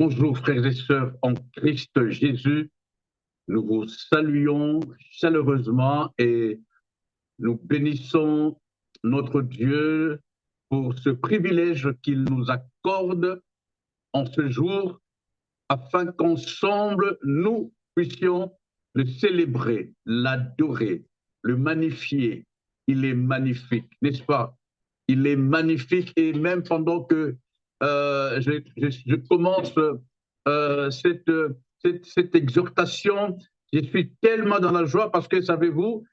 Bonjour frères et sœurs en Christ Jésus. Nous vous saluons chaleureusement et nous bénissons notre Dieu pour ce privilège qu'il nous accorde en ce jour afin qu'ensemble nous puissions le célébrer, l'adorer, le magnifier. Il est magnifique, n'est-ce pas? Il est magnifique et même pendant que je commence cette exhortation, je suis tellement dans la joie parce que, savez-vous,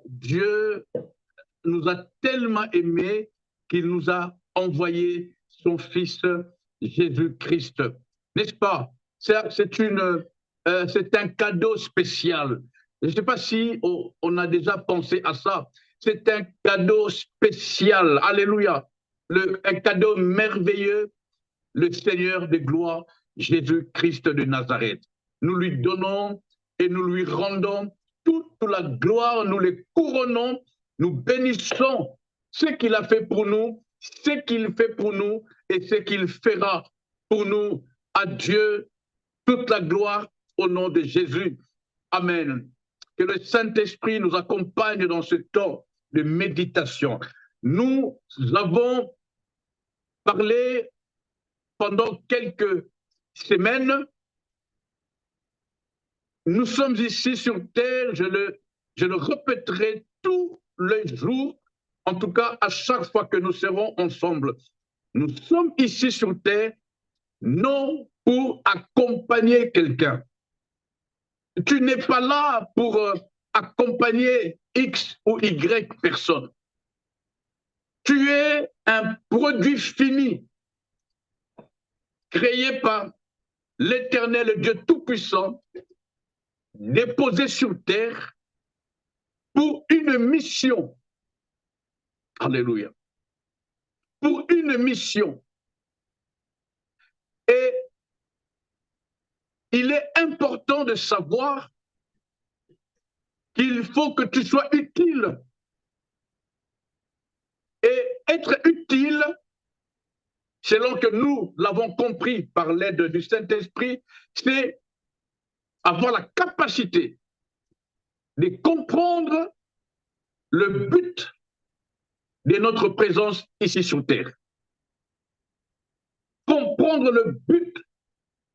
Dieu nous a tellement aimés qu'il nous a envoyé son Fils Jésus-Christ. N'est-ce pas? C'est un cadeau spécial. Je ne sais pas si on a déjà pensé à ça. C'est un cadeau spécial. Alléluia. Un cadeau merveilleux, le Seigneur de gloire, Jésus-Christ de Nazareth. Nous lui donnons et nous lui rendons toute la gloire, nous le couronnons, nous bénissons ce qu'il a fait pour nous, ce qu'il fait pour nous et ce qu'il fera pour nous. À Dieu, toute la gloire au nom de Jésus. Amen. Que le Saint-Esprit nous accompagne dans ce temps de méditation. Nous avons parlé pendant quelques semaines. Nous sommes ici sur terre, je le répéterai tous les jours, en tout cas à chaque fois que nous serons ensemble. Nous sommes ici sur terre non pour accompagner quelqu'un. Tu n'es pas là pour accompagner X ou Y personne. Tu es un produit fini, créé par l'Éternel Dieu Tout-Puissant, déposé sur terre pour une mission. Alléluia. Pour une mission. Et il est important de savoir qu'il faut que tu sois utile. Et être utile, selon que nous l'avons compris par l'aide du Saint-Esprit, c'est avoir la capacité de comprendre le but de notre présence ici sur terre. Comprendre le but,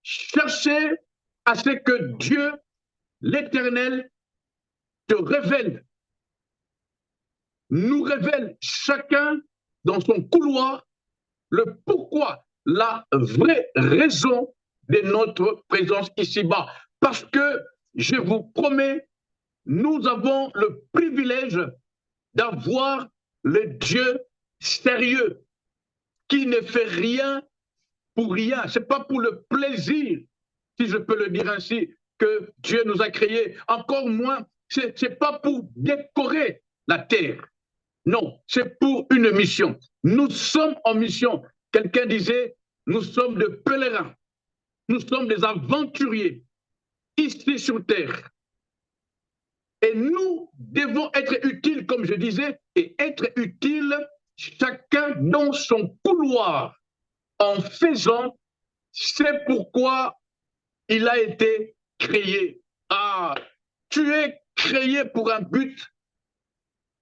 chercher à ce que Dieu, l'Éternel, te révèle, nous révèle chacun dans son couloir le pourquoi, la vraie raison de notre présence ici-bas. Parce que, je vous promets, nous avons le privilège d'avoir le Dieu sérieux qui ne fait rien pour rien. Ce n'est pas pour le plaisir, si je peux le dire ainsi, que Dieu nous a créés. Encore moins, ce n'est pas pour décorer la terre. Non, c'est pour une mission. Nous sommes en mission. Quelqu'un disait, nous sommes des pèlerins. Nous sommes des aventuriers ici sur terre. Et nous devons être utiles, comme je disais, et être utiles chacun dans son couloir. En faisant, c'est pourquoi il a été créé. Ah, tu es créé pour un but.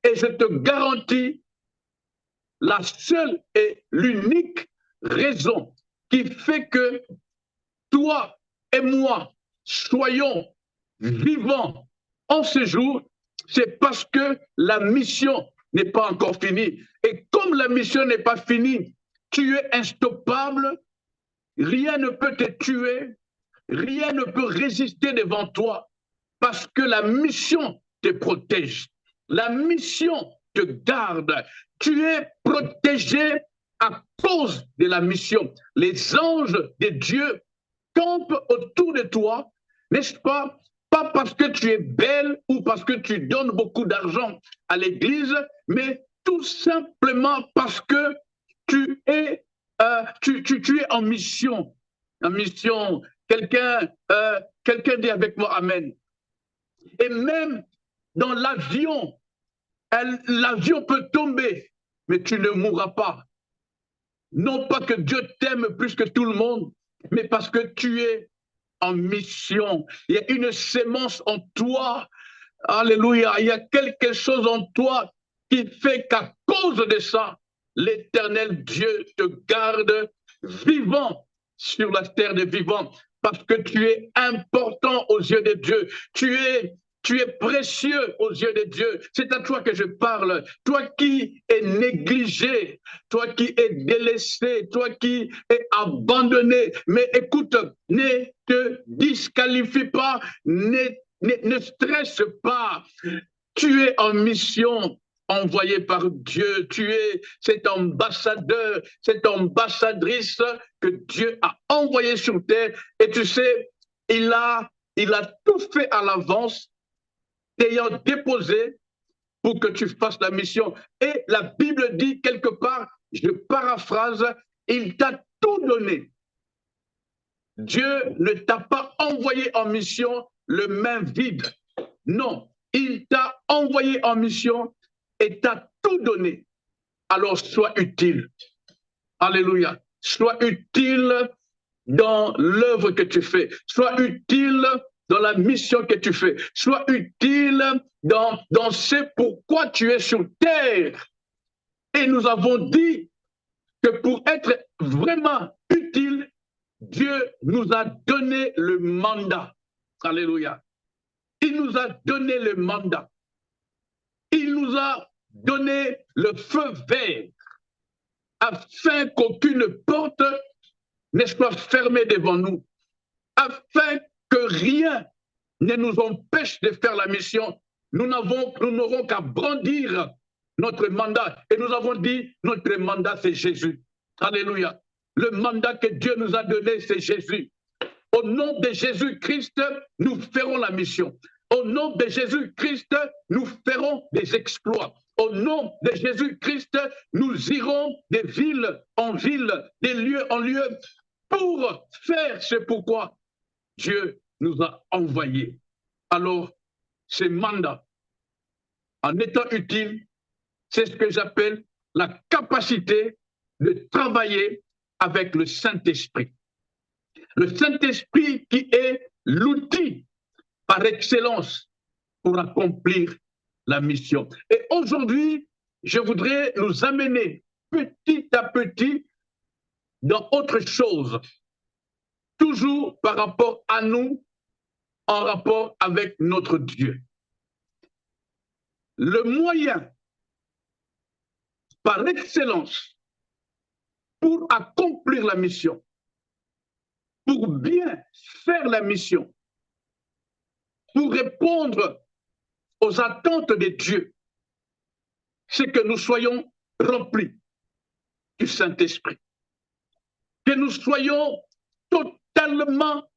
Et je te garantis, la seule et l'unique raison qui fait que toi et moi soyons vivants en ce jour, c'est parce que la mission n'est pas encore finie. Et comme la mission n'est pas finie, tu es instoppable, rien ne peut te tuer, rien ne peut résister devant toi, parce que la mission te protège. La mission te garde. Tu es protégé à cause de la mission. Les anges de Dieu campent autour de toi, n'est-ce pas? Pas parce que tu es belle ou parce que tu donnes beaucoup d'argent à l'église, mais tout simplement parce que tu es en mission. En mission. Quelqu'un dit avec moi Amen. Et même dans l'avion, l'avion peut tomber, mais tu ne mourras pas. Non pas que Dieu t'aime plus que tout le monde, mais parce que tu es en mission. Il y a une sémence en toi. Alléluia. Il y a quelque chose en toi qui fait qu'à cause de ça, l'Éternel Dieu te garde vivant sur la terre des vivants. Parce que tu es important aux yeux de Dieu. Tu es précieux aux yeux de Dieu. C'est à toi que je parle. Toi qui es négligé, toi qui es délaissé, toi qui es abandonné. Mais écoute, ne te disqualifie pas, ne stresse pas. Tu es en mission envoyé par Dieu. Tu es cet ambassadeur, cette ambassadrice que Dieu a envoyé sur terre. Et tu sais, il a tout fait à l'avance, t'ayant déposé pour que tu fasses la mission. Et la Bible dit quelque part, je paraphrase, il t'a tout donné. Dieu ne t'a pas envoyé en mission le main vide. Non, il t'a envoyé en mission et t'a tout donné. Alors sois utile. Alléluia. Sois utile dans l'œuvre que tu fais. Sois utile dans la mission que tu fais. Sois utile dans ce pourquoi tu es sur terre. Et nous avons dit que pour être vraiment utile, Dieu nous a donné le mandat. Alléluia. Il nous a donné le mandat. Il nous a donné le feu vert afin qu'aucune porte ne soit fermée devant nous, afin que rien ne nous empêche de faire la mission. Nous n'aurons qu'à brandir notre mandat. Et nous avons dit, notre mandat, c'est Jésus. Alléluia. Le mandat que Dieu nous a donné, c'est Jésus. Au nom de Jésus-Christ, nous ferons la mission. Au nom de Jésus-Christ, nous ferons des exploits. Au nom de Jésus-Christ, nous irons de ville en ville, des lieux en lieu, pour faire ce pourquoi Dieu nous a envoyés. Alors, ces mandats, en étant utiles, c'est ce que j'appelle la capacité de travailler avec le Saint-Esprit. Le Saint-Esprit qui est l'outil par excellence pour accomplir la mission. Et aujourd'hui, je voudrais nous amener petit à petit dans autre chose, toujours par rapport à nous, en rapport avec notre Dieu. Le moyen par excellence pour accomplir la mission, pour bien faire la mission, pour répondre aux attentes de Dieu, c'est que nous soyons remplis du Saint-Esprit, que nous soyons totalement,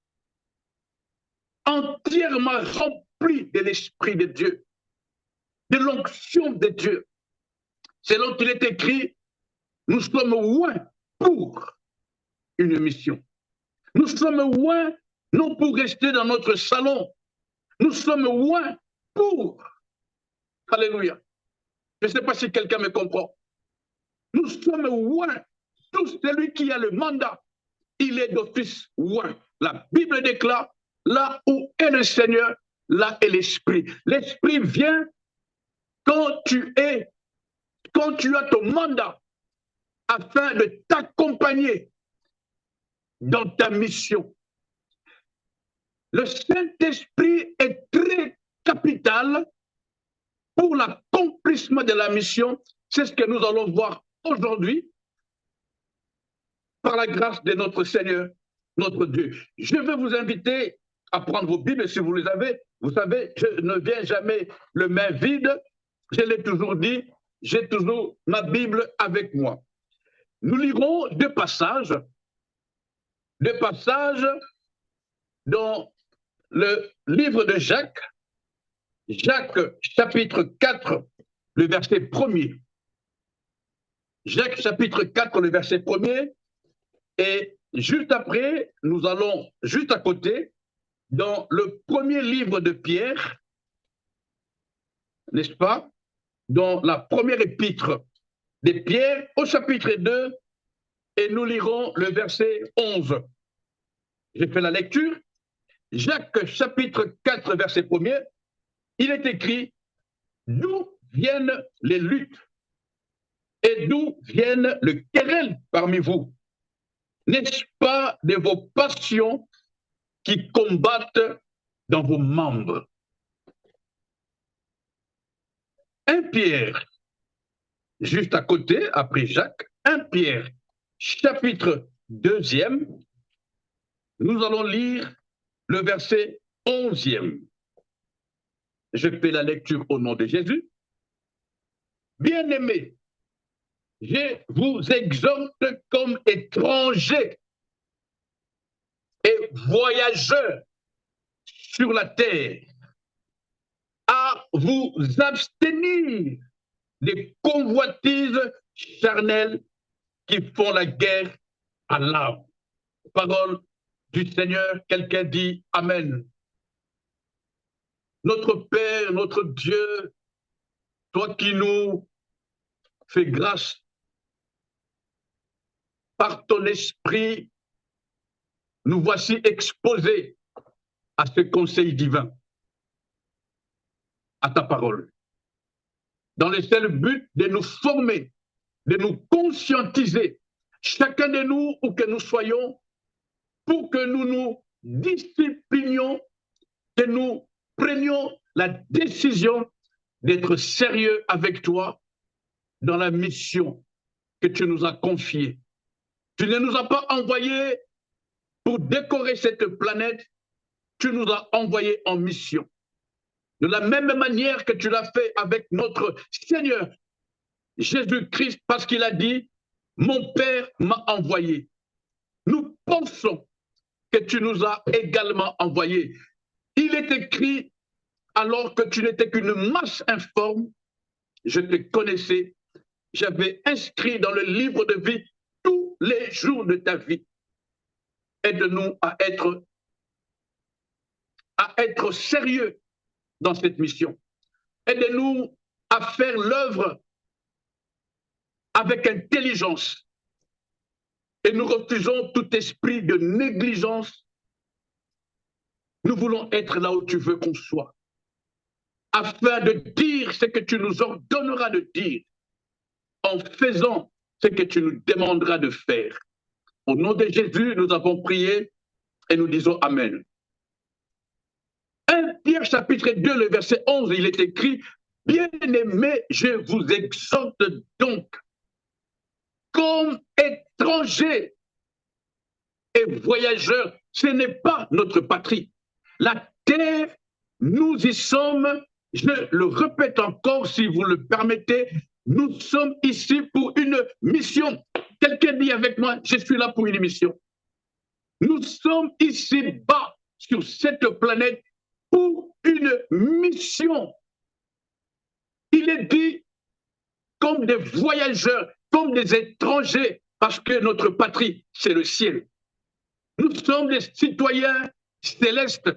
entièrement remplis de l'Esprit de Dieu, de l'onction de Dieu. Selon qu'il est écrit, nous sommes loin pour une mission. Nous sommes loin, non pour rester dans notre salon, nous sommes loin pour. Alléluia. Je ne sais pas si quelqu'un me comprend. Nous sommes loin. Tout celui qui a le mandat, il est d'office loin. La Bible déclare, là où est le Seigneur, là est l'Esprit. L'Esprit vient quand tu as ton mandat, afin de t'accompagner dans ta mission. Le Saint-Esprit est très capital pour l'accomplissement de la mission. C'est ce que nous allons voir aujourd'hui par la grâce de notre Seigneur, notre Dieu. Je veux vous inviter à prendre vos Bibles si vous les avez. Vous savez, je ne viens jamais le main vide. Je l'ai toujours dit, j'ai toujours ma Bible avec moi. Nous lirons deux passages dans le livre de Jacques, Jacques chapitre 4, le verset 1er. Jacques chapitre 4, le verset 1er. Et juste après, nous allons juste à côté, dans le premier livre de Pierre, n'est-ce pas? Dans la première épître de Pierre, au chapitre 2, et nous lirons le verset 11. J'ai fait la lecture. Jacques chapitre 4, verset 1er, il est écrit, d'où viennent les luttes et d'où viennent les querelles parmi vous? N'est-ce pas de vos passions qui combattent dans vos membres? 1 Pierre, juste à côté, après Jacques, 1 Pierre, chapitre 2e, nous allons lire le verset 11e. Je fais la lecture au nom de Jésus. Bien-aimés, je vous exhorte comme étrangers et voyageurs sur la terre à vous abstenir des convoitises charnelles qui font la guerre à l'âme. Parole du Seigneur, quelqu'un dit Amen. Notre Père, notre Dieu, toi qui nous fais grâce par ton esprit, nous voici exposés à ce conseil divin, à ta parole, dans le seul but de nous former, de nous conscientiser, chacun de nous, où que nous soyons, pour que nous nous disciplinions, que nous prenions la décision d'être sérieux avec toi dans la mission que tu nous as confiée. Tu ne nous as pas envoyés pour décorer cette planète, tu nous as envoyés en mission. De la même manière que tu l'as fait avec notre Seigneur Jésus-Christ, parce qu'il a dit, mon Père m'a envoyé. Nous pensons que tu nous as également envoyés. Il est écrit, alors que tu n'étais qu'une masse informe, je te connaissais, j'avais inscrit dans le livre de vie tous les jours de ta vie. Aide-nous à être sérieux dans cette mission. Aide-nous à faire l'œuvre avec intelligence. Et nous refusons tout esprit de négligence. Nous voulons être là où tu veux qu'on soit, afin de dire ce que tu nous ordonneras de dire, en faisant ce que tu nous demanderas de faire. Au nom de Jésus, nous avons prié et nous disons Amen. 1 Pierre chapitre 2, le verset 11, il est écrit, « Bien-aimés, je vous exhorte donc, comme étrangers et voyageurs, ce n'est pas notre patrie. La terre, nous y sommes, je le répète encore si vous le permettez, nous sommes ici pour une mission. Quelqu'un dit avec moi, je suis là pour une mission. Nous sommes ici bas sur cette planète pour une mission. Il est dit comme des voyageurs, comme des étrangers, parce que notre patrie, c'est le ciel. Nous sommes des citoyens célestes.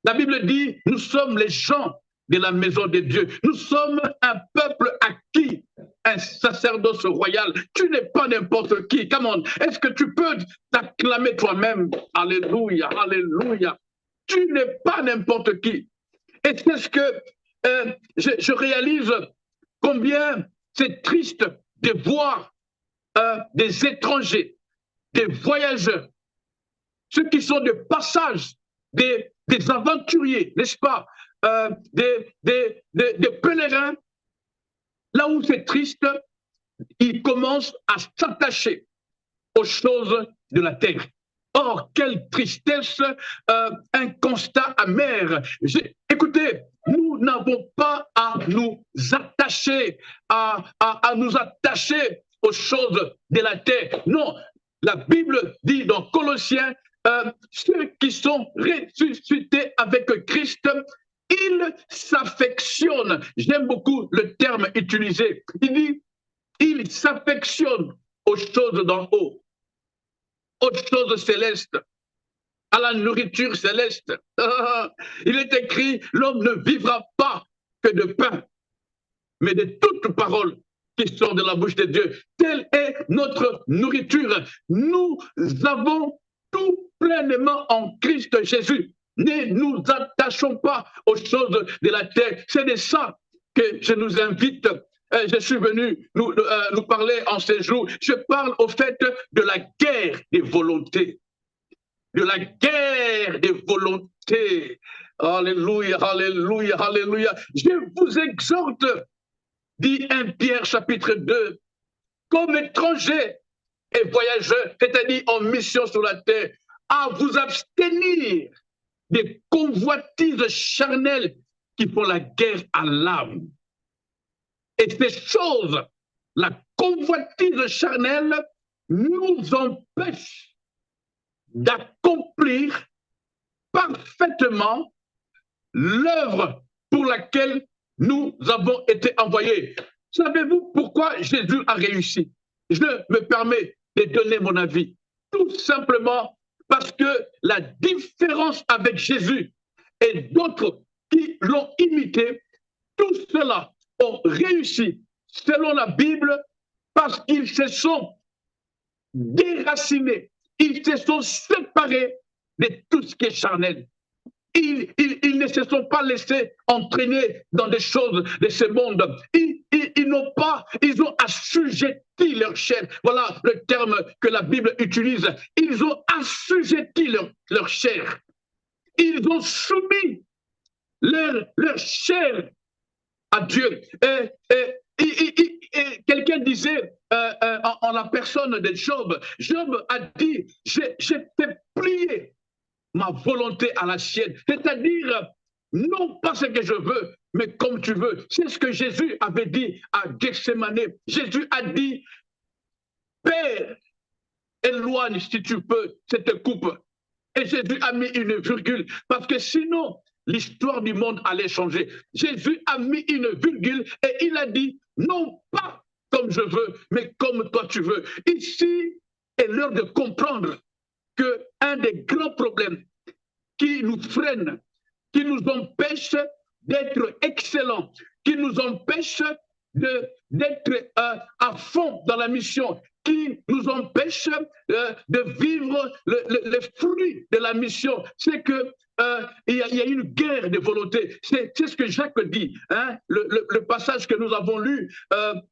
La Bible dit, nous sommes les gens de la maison de Dieu. Nous sommes un peuple acquis, un sacerdoce royal. Tu n'es pas n'importe qui. Come on. Est-ce que tu peux t'acclamer toi-même? Alléluia, alléluia. Tu n'es pas n'importe qui. Et c'est ce que je réalise combien c'est triste de voir des étrangers, des voyageurs, ceux qui sont de passage, des aventuriers, n'est-ce pas, des pèlerins, là où c'est triste, ils commencent à s'attacher aux choses de la terre. Or, quelle tristesse, un constat amer. Écoutez, nous n'avons pas à nous attacher, à nous attacher aux choses de la terre. Non, la Bible dit dans Colossiens, ceux qui sont ressuscités avec Christ, ils s'affectionnent. J'aime beaucoup le terme utilisé. Il dit, ils s'affectionnent aux choses d'en haut, aux choses célestes, à la nourriture céleste. Il est écrit, l'homme ne vivra pas que de pain, mais de toute parole qui sort de la bouche de Dieu. Telle est notre nourriture. Nous avons tout pleinement en Christ Jésus. Ne nous attachons pas aux choses de la terre. C'est de ça que je nous invite. Je suis venu nous parler en ces jours. Je parle au fait de la guerre des volontés. De la guerre des volontés. Alléluia, alléluia, alléluia. Je vous exhorte, dit 1 Pierre chapitre 2, comme étrangers et voyageurs, c'est-à-dire en mission sur la terre, à vous abstenir des convoitises charnelles qui font la guerre à l'âme. Et ces choses, la convoitise charnelle, nous empêche d'accomplir parfaitement l'œuvre pour laquelle nous avons été envoyés. Savez-vous pourquoi Jésus a réussi? Je me permets de donner mon avis. Tout simplement parce que la différence avec Jésus et d'autres qui l'ont imité, tout cela ont réussi, selon la Bible, parce qu'ils se sont déracinés, ils se sont séparés de tout ce qui est charnel. Ils ne se sont pas laissés entraîner dans des choses de ce monde. Ils ont assujetti leur chair. Voilà le terme que la Bible utilise. Ils ont assujetti leur chair. Ils ont soumis leur chair à Dieu. Et quelqu'un disait en la personne de Job, Job a dit, j'ai fait plier ma volonté à la sienne, c'est-à-dire non pas ce que je veux, mais comme tu veux. C'est ce que Jésus avait dit à Gethsemane. Jésus a dit, Père, éloigne si tu peux cette coupe. Et Jésus a mis une virgule, parce que sinon, l'histoire du monde allait changer. Jésus a mis une virgule et il a dit, non pas comme je veux, mais comme toi tu veux. Ici est l'heure de comprendre qu'un des grands problèmes qui nous freine, qui nous empêche d'être excellents, qui nous empêche d'être à fond dans la mission, qui nous empêche de vivre les fruits de la mission, c'est que il y a une guerre de volonté. C'est ce que Jacques dit, hein, le passage que nous avons lu,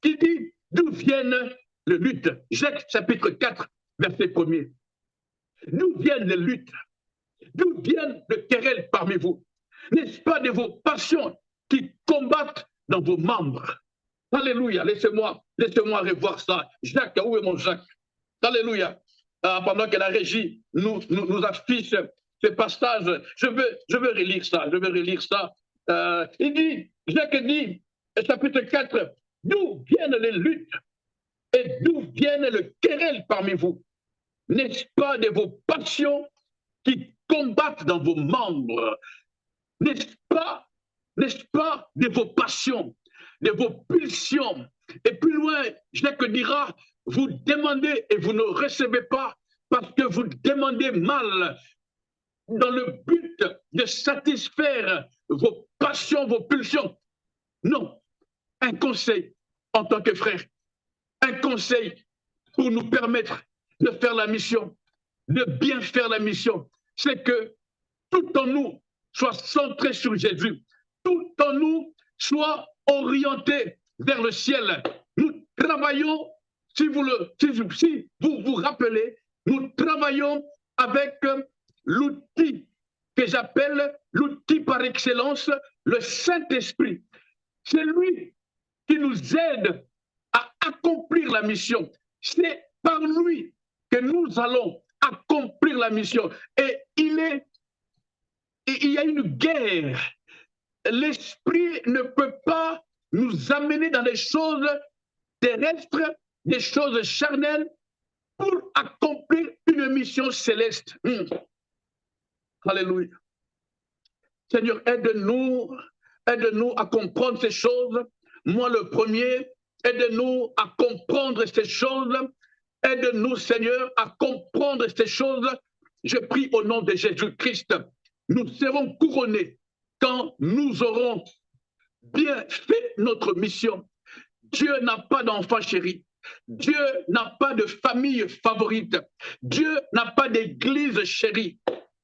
qui dit d'où viennent les luttes. Jacques chapitre 4, verset 1er. D'où viennent les luttes? D'où viennent les querelles parmi vous? N'est-ce pas de vos passions qui combattent dans vos membres? Alléluia, laissez-moi revoir ça. Jacques, où est mon Jacques? Alléluia. Pendant que la régie nous affiche ce passage, je veux relire ça, il dit, Jacques dit, chapitre 4, d'où viennent les luttes et d'où viennent les querelles parmi vous? N'est-ce pas de vos passions qui combattent dans vos membres? N'est-ce pas de vos passions, de vos pulsions? Et plus loin, Jacques dira, vous demandez et vous ne recevez pas parce que vous demandez mal dans le but de satisfaire vos passions, vos pulsions. Non, un conseil en tant que frère, un conseil pour nous permettre de faire la mission, de bien faire la mission, c'est que tout en nous soit centré sur Jésus, tout en nous soit orienté vers le ciel. Nous travaillons, si vous vous rappelez, nous travaillons avec l'outil que j'appelle l'outil par excellence, le Saint-Esprit. C'est lui qui nous aide à accomplir la mission. C'est par lui que nous allons accomplir la mission. Et il y a une guerre. L'esprit ne peut pas nous amener dans des choses terrestres, des choses charnelles, pour accomplir une mission céleste. Alléluia. Seigneur, aide-nous à comprendre ces choses. Moi, le premier, aide-nous à comprendre ces choses. Aide-nous, Seigneur, à comprendre ces choses. Je prie au nom de Jésus-Christ. Nous serons couronnés quand nous aurons bien fait notre mission. Dieu n'a pas d'enfant chéri. Dieu n'a pas de famille favorite. Dieu n'a pas d'église chérie.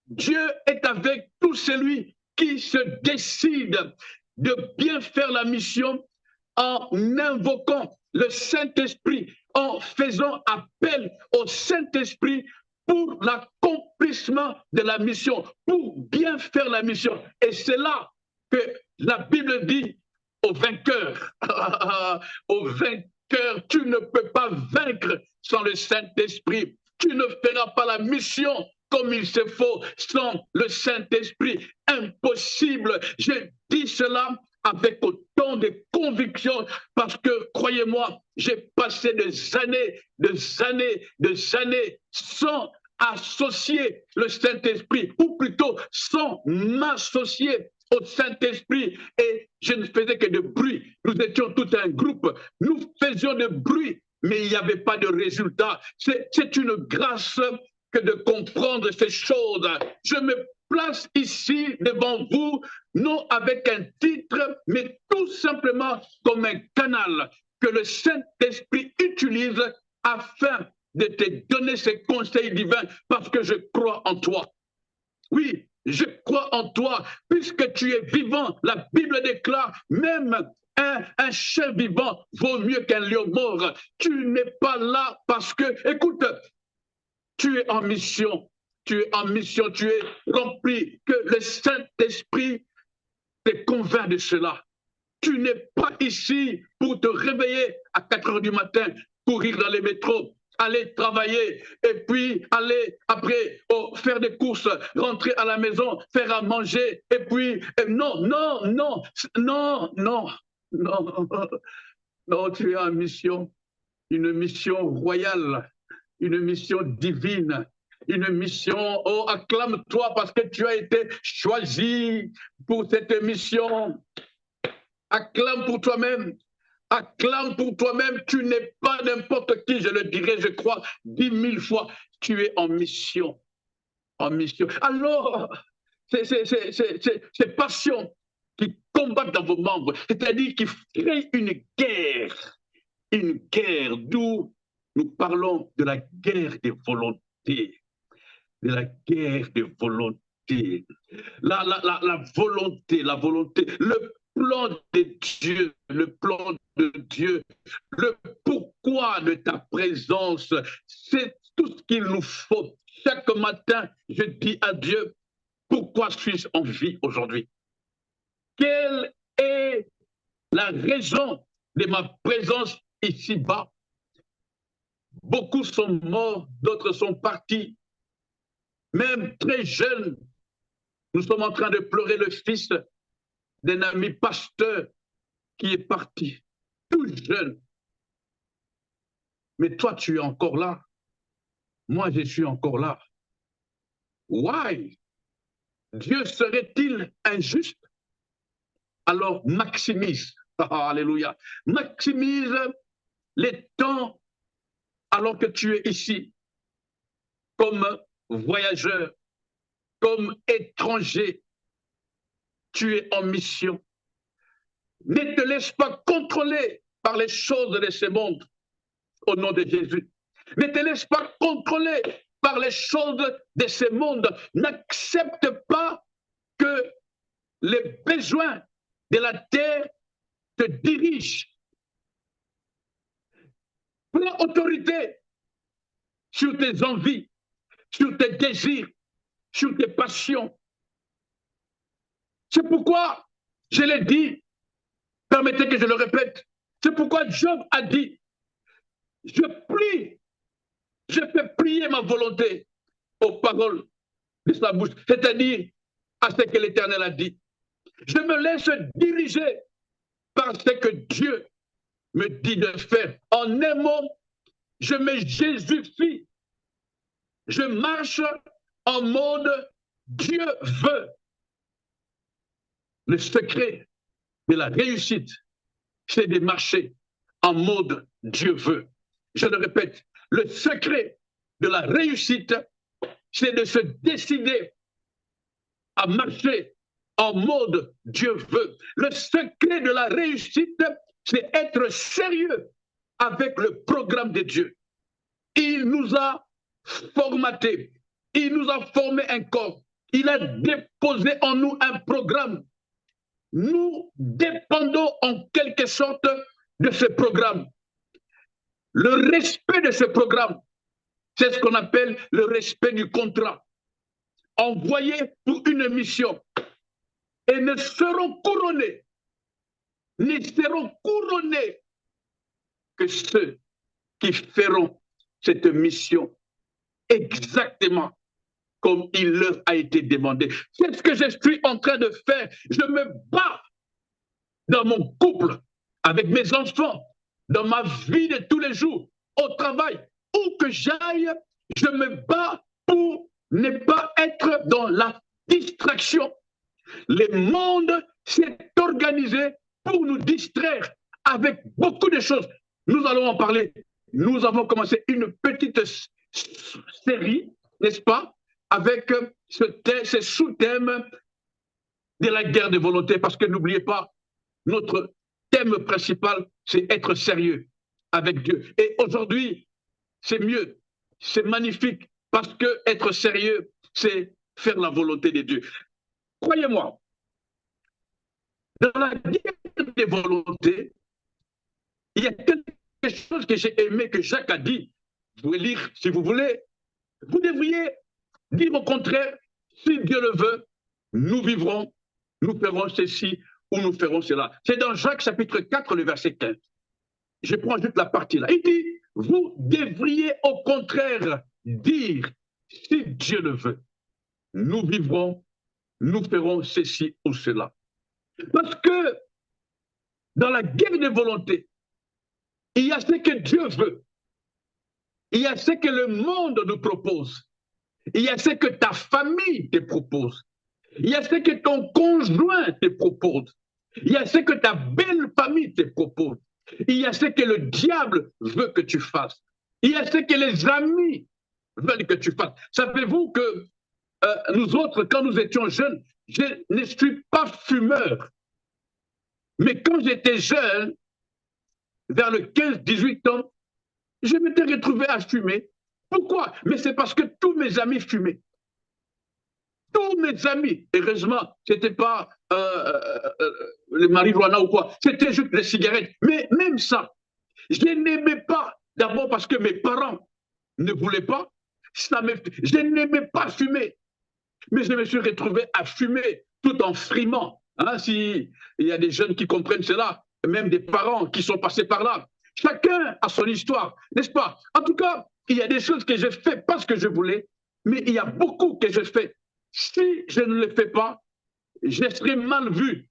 Dieu est avec tout celui qui se décide de bien faire la mission en invoquant le Saint-Esprit, en faisant appel au Saint-Esprit pour l'accomplissement de la mission, pour bien faire la mission. Et c'est là que la Bible dit aux vainqueurs, aux vainqueurs, tu ne peux pas vaincre sans le Saint-Esprit. Tu ne feras pas la mission comme il se faut sans le Saint-Esprit. Impossible. Je dis cela avec autant de conviction parce que, croyez-moi, j'ai passé des années sans associer le Saint-Esprit, ou plutôt sans m'associer au Saint-Esprit, et je ne faisais que de bruit. Nous étions tout un groupe, nous faisions de bruit, mais il n'y avait pas de résultat. C'est une grâce que de comprendre ces choses. Je me place ici devant vous, non avec un titre, mais tout simplement comme un canal que le Saint-Esprit utilise afin de te donner ses conseils divins, parce que je crois en toi. Oui, je crois en toi, puisque tu es vivant. La Bible déclare, même un chien vivant vaut mieux qu'un lion mort. Tu n'es pas là parce que, écoute, tu es en mission, tu es en mission, tu es rempli, que le Saint-Esprit te convainc de cela. Tu n'es pas ici pour te réveiller à 4 heures du matin, courir dans les métros, aller travailler et puis aller après faire des courses, rentrer à la maison, faire à manger et puis non, tu es en mission, une mission royale, une mission divine, une mission, oh, acclame-toi parce que tu as été choisi pour cette mission. Acclame pour toi-même. Acclame pour toi-même. Tu n'es pas n'importe qui, je le dirai, je crois, 10 000 fois. Tu es en mission. En mission. Alors, ces passions qui combattent dans vos membres, c'est-à-dire qui créent une guerre d'où nous parlons de la guerre des volontés, de la guerre des volontés. La volonté, le plan de Dieu, le plan de Dieu, le pourquoi de ta présence, c'est tout ce qu'il nous faut. Chaque matin, je dis à Dieu, pourquoi suis-je en vie aujourd'hui? Quelle est la raison de ma présence ici-bas? Beaucoup sont morts, d'autres sont partis. Même très jeunes, nous sommes en train de pleurer le fils d'un ami pasteur qui est parti, tout jeune. Mais toi, tu es encore là. Moi, je suis encore là. Why? Dieu serait-il injuste? Alors maximise, alléluia, maximise les temps alors que tu es ici, comme voyageur, comme étranger, tu es en mission. Ne te laisse pas contrôler par les choses de ce monde, au nom de Jésus. Ne te laisse pas contrôler par les choses de ce monde. N'accepte pas que les besoins de la terre te dirigent. Prends autorité sur tes envies, sur tes désirs, sur tes passions. C'est pourquoi, je l'ai dit, permettez que je le répète, c'est pourquoi Job a dit, je prie, je fais plier ma volonté aux paroles de sa bouche, c'est-à-dire à ce que l'Éternel a dit. Je me laisse diriger par ce que Dieu me dit de faire. En un mot, je me jésuifie. Je marche en mode Dieu veut. Le secret de la réussite, c'est de marcher en mode Dieu veut. Je le répète, le secret de la réussite, c'est de se décider à marcher en mode Dieu veut. Le secret de la réussite, c'est être sérieux avec le programme de Dieu. Il nous a formatés, il nous a formé un corps, il a déposé en nous un programme. Nous dépendons en quelque sorte de ce programme. Le respect de ce programme, c'est ce qu'on appelle le respect du contrat. Envoyés pour une mission et ne seront couronnés que ceux qui feront cette mission exactement comme il leur a été demandé. C'est ce que je suis en train de faire. Je me bats dans mon couple, avec mes enfants, dans ma vie de tous les jours, au travail, où que j'aille, je me bats pour ne pas être dans la distraction. Le monde s'est organisé pour nous distraire avec beaucoup de choses. Nous allons en parler. Nous avons commencé une petite série, n'est-ce pas, avec ce sous-thème de la guerre des volontés, parce que n'oubliez pas, notre thème principal, c'est être sérieux avec Dieu. Et aujourd'hui, c'est mieux, c'est magnifique, parce que être sérieux, c'est faire la volonté de Dieu. Croyez-moi, dans la guerre des volontés, il y a quelque chose que j'ai aimé que Jacques a dit. Vous pouvez lire si vous voulez. Vous devriez dire au contraire, si Dieu le veut, nous vivrons, nous ferons ceci ou nous ferons cela. C'est dans Jacques chapitre 4, le verset 15. Je prends juste la partie là. Il dit, vous devriez au contraire dire, si Dieu le veut, nous vivrons, nous ferons ceci ou cela. Parce que dans la guerre des volontés, il y a ce que Dieu veut. Il y a ce que le monde nous propose. Il y a ce que ta famille te propose. Il y a ce que ton conjoint te propose. Il y a ce que ta belle famille te propose. Il y a ce que le diable veut que tu fasses. Il y a ce que les amis veulent que tu fasses. Savez-vous que nous autres, quand nous étions jeunes, je ne suis pas fumeur. Mais quand j'étais jeune, vers le 15-18 ans, je m'étais retrouvé à fumer. Pourquoi? Mais c'est parce que tous mes amis fumaient. Tous mes amis, heureusement, ce n'était pas le marijuana ou quoi, c'était juste les cigarettes. Mais même ça, je n'aimais pas, d'abord parce que mes parents ne voulaient pas, je n'aimais pas fumer. Mais je me suis retrouvé à fumer tout en frimant. Hein, si il y a des jeunes qui comprennent cela, même des parents qui sont passés par là. Chacun a son histoire, n'est-ce pas? En tout cas, il y a des choses que j'ai faites parce que je voulais, mais il y a beaucoup que je fais. Si je ne le fais pas, je serai mal vu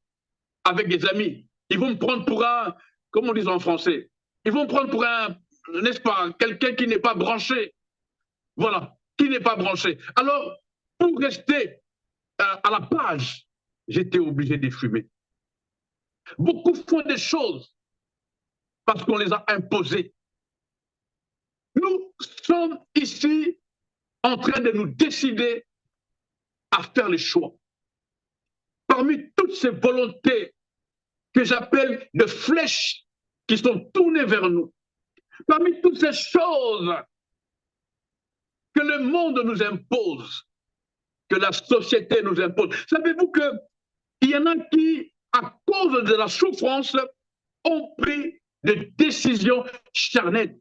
avec des amis. Ils vont me prendre pour un, comme on dit en français, ils vont me prendre pour un, n'est-ce pas, quelqu'un qui n'est pas branché. Voilà, qui n'est pas branché. Alors, pour rester à la page, j'étais obligé de fumer. Beaucoup font des choses parce qu'on les a imposées. Nous sommes ici en train de nous décider à faire les choix. Parmi toutes ces volontés que j'appelle de flèches qui sont tournées vers nous, parmi toutes ces choses que le monde nous impose, que la société nous impose, savez-vous qu'il y en a qui, à cause de la souffrance, ont pris des décisions charnelles.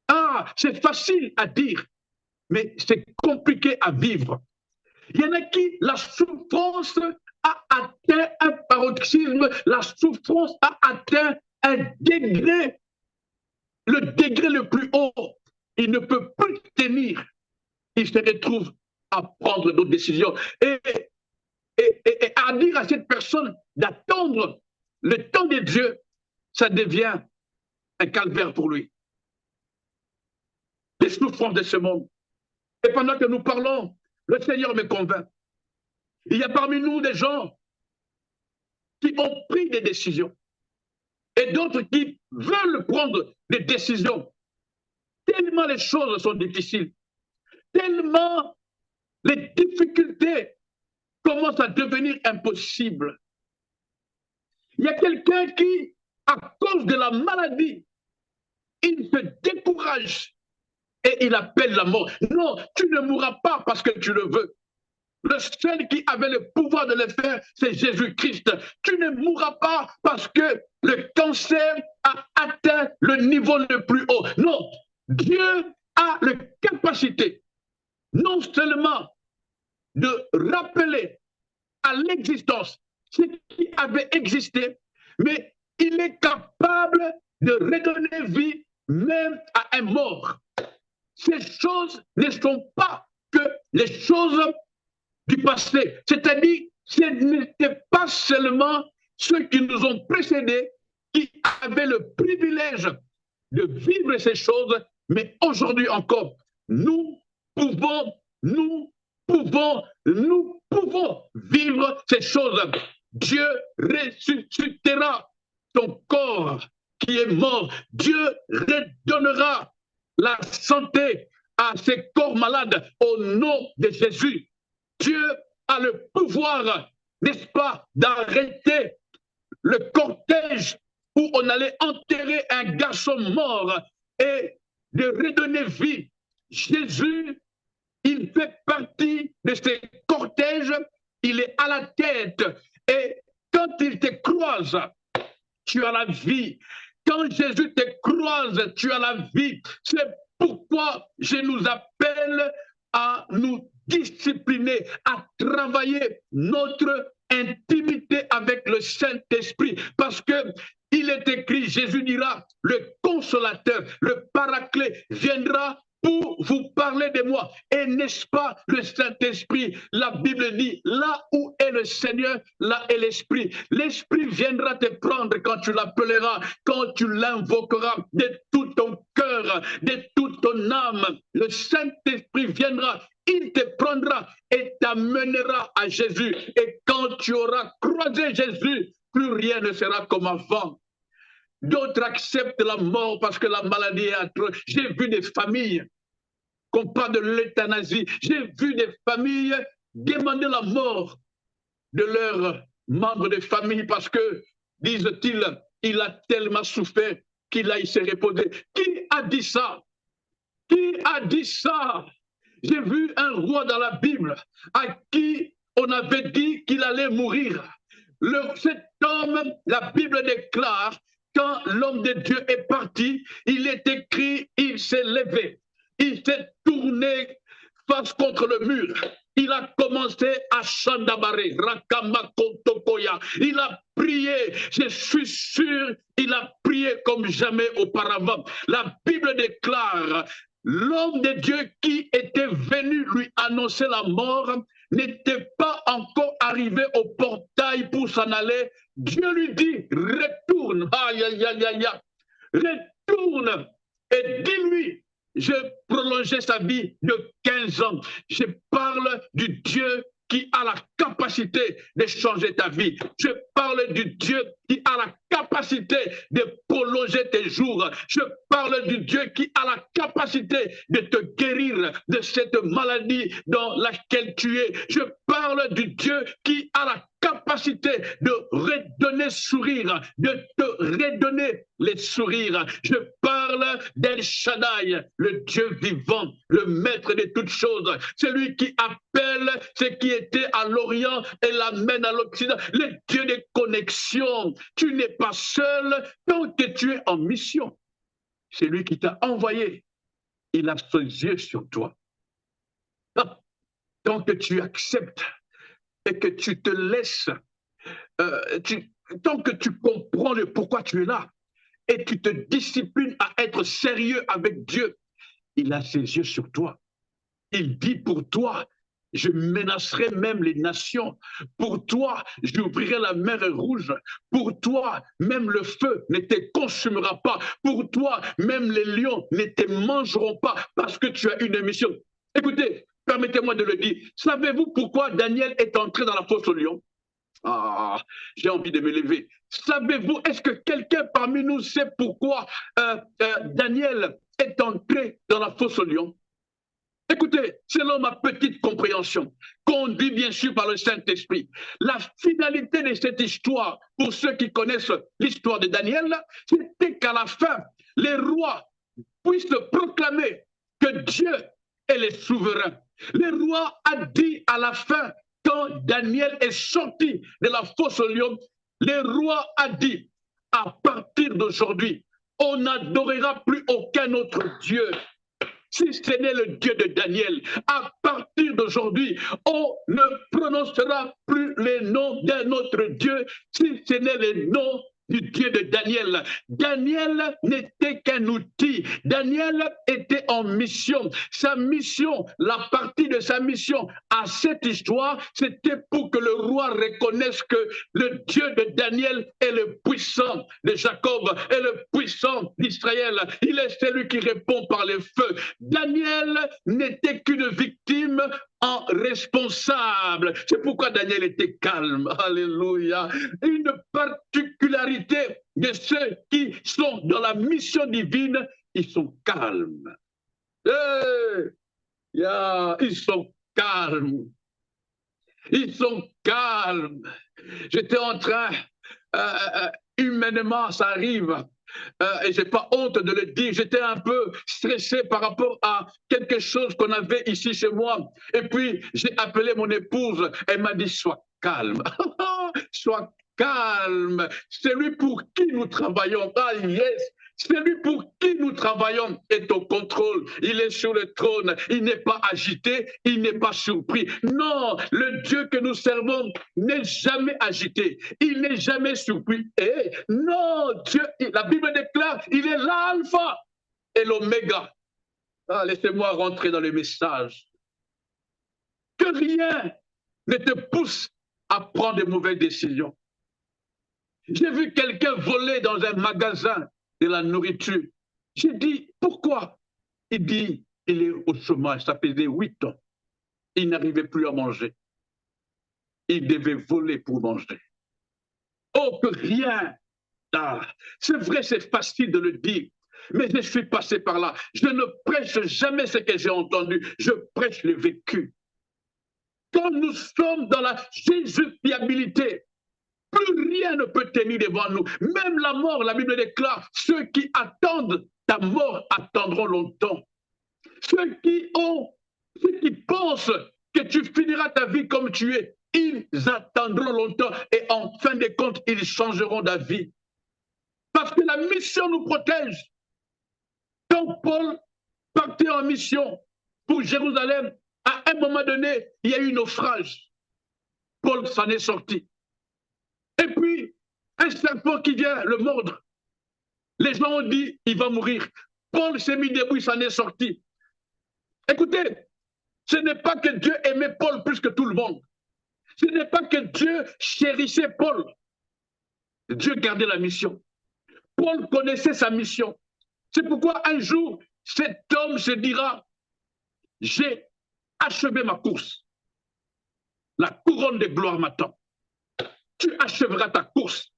Ah, c'est facile à dire, mais c'est compliqué à vivre. Il y en a qui, la souffrance a atteint un paroxysme, la souffrance a atteint un degré, le degré le plus haut. Il ne peut plus tenir. Il se retrouve à prendre d'autres décisions. Et à dire à cette personne d'attendre le temps de Dieu, ça devient un calvaire pour lui. Les souffrances de ce monde. Et pendant que nous parlons, le Seigneur me convainc. Il y a parmi nous des gens qui ont pris des décisions et d'autres qui veulent prendre des décisions. Tellement les choses sont difficiles, tellement les difficultés commencent à devenir impossibles. Il y a quelqu'un qui, à cause de la maladie, il se décourage et il appelle la mort. Non, tu ne mourras pas parce que tu le veux. Le seul qui avait le pouvoir de le faire, c'est Jésus-Christ. Tu ne mourras pas parce que le cancer a atteint le niveau le plus haut. Non, Dieu a la capacité non seulement de rappeler à l'existence ce qui avait existé, mais il est capable de redonner vie même à un mort. Ces choses ne sont pas que les choses du passé. C'est-à-dire, ce n'était pas seulement ceux qui nous ont précédés qui avaient le privilège de vivre ces choses, mais aujourd'hui encore, nous pouvons vivre ces choses. Dieu ressuscitera ton corps qui est mort. Dieu redonnera la santé à ces corps malades au nom de Jésus. Dieu a le pouvoir, n'est-ce pas, d'arrêter le cortège où on allait enterrer un garçon mort et de redonner vie. Jésus, il fait partie de ces cortèges, il est à la tête et quand il te croise, tu as la vie. Quand Jésus te croise, tu as la vie. C'est pourquoi je nous appelle à nous discipliner, à travailler notre intimité avec le Saint-Esprit. Parce que il est écrit, Jésus dira, le consolateur, le paraclet viendra pour vous parler de moi. Et n'est-ce pas le Saint-Esprit? La Bible dit, là où est le Seigneur, là est l'Esprit. L'Esprit viendra te prendre quand tu l'appelleras, quand tu l'invoqueras de tout ton cœur, de toute ton âme. Le Saint-Esprit viendra, il te prendra et t'amènera à Jésus. Et quand tu auras croisé Jésus, plus rien ne sera comme avant. D'autres acceptent la mort parce que la maladie est atroce. J'ai vu des familles qu'on parle de l'euthanasie. J'ai vu des familles demander la mort de leurs membres de famille parce que, disent-ils, il a tellement souffert qu'il aille se reposer. Qui a dit ça? Qui a dit ça? J'ai vu un roi dans la Bible à qui on avait dit qu'il allait mourir. Cet homme, la Bible déclare, quand l'homme de Dieu est parti, il est écrit, il s'est levé, il s'est tourné face contre le mur. Il a commencé à chandabaré, Rakama Kontokoya. Il a prié, je suis sûr, il a prié comme jamais auparavant. La Bible déclare, l'homme de Dieu qui était venu lui annoncer la mort n'était pas encore arrivé au portail pour s'en aller. Dieu lui dit, retourne, aïe, aïe, aïe, aïe, retourne et dis-lui, je prolongeais sa vie de 15 ans. Je parle du Dieu qui a la capacité de changer ta vie. Je parle du Dieu qui a la capacité de prolonger tes jours. Je parle du Dieu qui a la capacité de te guérir de cette maladie dans laquelle tu es. Je parle du Dieu qui a la capacité de redonner sourire, de te redonner les sourires. Je parle d'El Shaddai, le Dieu vivant, le maître de toutes choses, celui qui appelle ce qui était à l'Orient et l'amène à l'Occident, le Dieu des connexions. Tu n'es pas seul tant que tu es en mission. C'est lui qui t'a envoyé. Il a ses yeux sur toi. Tant que tu acceptes et que tu te laisses, tant que tu comprends le pourquoi tu es là et tu te disciplines à être sérieux avec Dieu, il a ses yeux sur toi. Il dit pour toi, je menacerai même les nations. Pour toi, j'ouvrirai la mer rouge. Pour toi, même le feu ne te consumera pas. Pour toi, même les lions ne te mangeront pas parce que tu as une mission. Écoutez, permettez-moi de le dire. Savez-vous pourquoi Daniel est entré dans la fosse aux lions? Ah, j'ai envie de me lever. Savez-vous, est-ce que quelqu'un parmi nous sait pourquoi Daniel est entré dans la fosse aux lions? Écoutez, selon ma petite compréhension, conduite bien sûr par le Saint-Esprit, la finalité de cette histoire, pour ceux qui connaissent l'histoire de Daniel, c'était qu'à la fin, les rois puisse proclamer que Dieu est le souverain. Le roi a dit à la fin, quand Daniel est sorti de la fosse au lion, le roi a dit, à partir d'aujourd'hui, on n'adorera plus aucun autre Dieu si ce n'est le Dieu de Daniel. À partir d'aujourd'hui, on ne prononcera plus les noms d'un autre Dieu si ce n'est le nom du Dieu de Daniel. Daniel n'était qu'un outil. Daniel était en mission. Sa mission, la partie de sa mission à cette histoire, c'était pour que le roi reconnaisse que le Dieu de Daniel est le puissant de Jacob, est le puissant d'Israël. Il est celui qui répond par les feux. Daniel n'était qu'une victime en responsable. C'est pourquoi Daniel était calme. Alléluia. Une particularité de ceux qui sont dans la mission divine, ils sont calmes. Ils sont calmes. Ils sont calmes. J'étais en train, humainement, ça arrive, et je n'ai pas honte de le dire, j'étais un peu stressé par rapport à quelque chose qu'on avait ici chez moi. Et puis, j'ai appelé mon épouse, elle m'a dit, sois calme, sois calme, c'est lui pour qui nous travaillons. Ah yes, celui pour qui nous travaillons est au contrôle. Il est sur le trône. Il n'est pas agité. Il n'est pas surpris. Non, le Dieu que nous servons n'est jamais agité. Il n'est jamais surpris. Et non, Dieu, la Bible déclare, il est l'alpha et l'oméga. Ah, laissez-moi rentrer dans le message. Que rien ne te pousse à prendre de mauvaises décisions. J'ai vu quelqu'un voler dans un magasin de la nourriture. J'ai dit, pourquoi? Il dit, il est au chômage, ça faisait 8 ans. Il n'arrivait plus à manger. Il devait voler pour manger. Oh, que rien! Ah, c'est vrai, c'est facile de le dire, mais je suis passé par là. Je ne prêche jamais ce que j'ai entendu, je prêche le vécu. Quand nous sommes dans la jésufiabilité, plus rien ne peut tenir devant nous. Même la mort, la Bible déclare, ceux qui attendent ta mort attendront longtemps. Ceux qui pensent que tu finiras ta vie comme tu es, ils attendront longtemps et en fin de compte, ils changeront d'avis. Parce que la mission nous protège. Quand Paul partait en mission pour Jérusalem, à un moment donné, il y a eu un naufrage. Paul s'en est sorti. Et puis, un serpent qui vient le mordre. Les gens ont dit, il va mourir. Paul s'est mis debout, il s'en est sorti. Écoutez, ce n'est pas que Dieu aimait Paul plus que tout le monde. Ce n'est pas que Dieu chérissait Paul. Dieu gardait la mission. Paul connaissait sa mission. C'est pourquoi un jour, cet homme se dira, j'ai achevé ma course. La couronne de gloire m'attend. Tu achèveras ta course.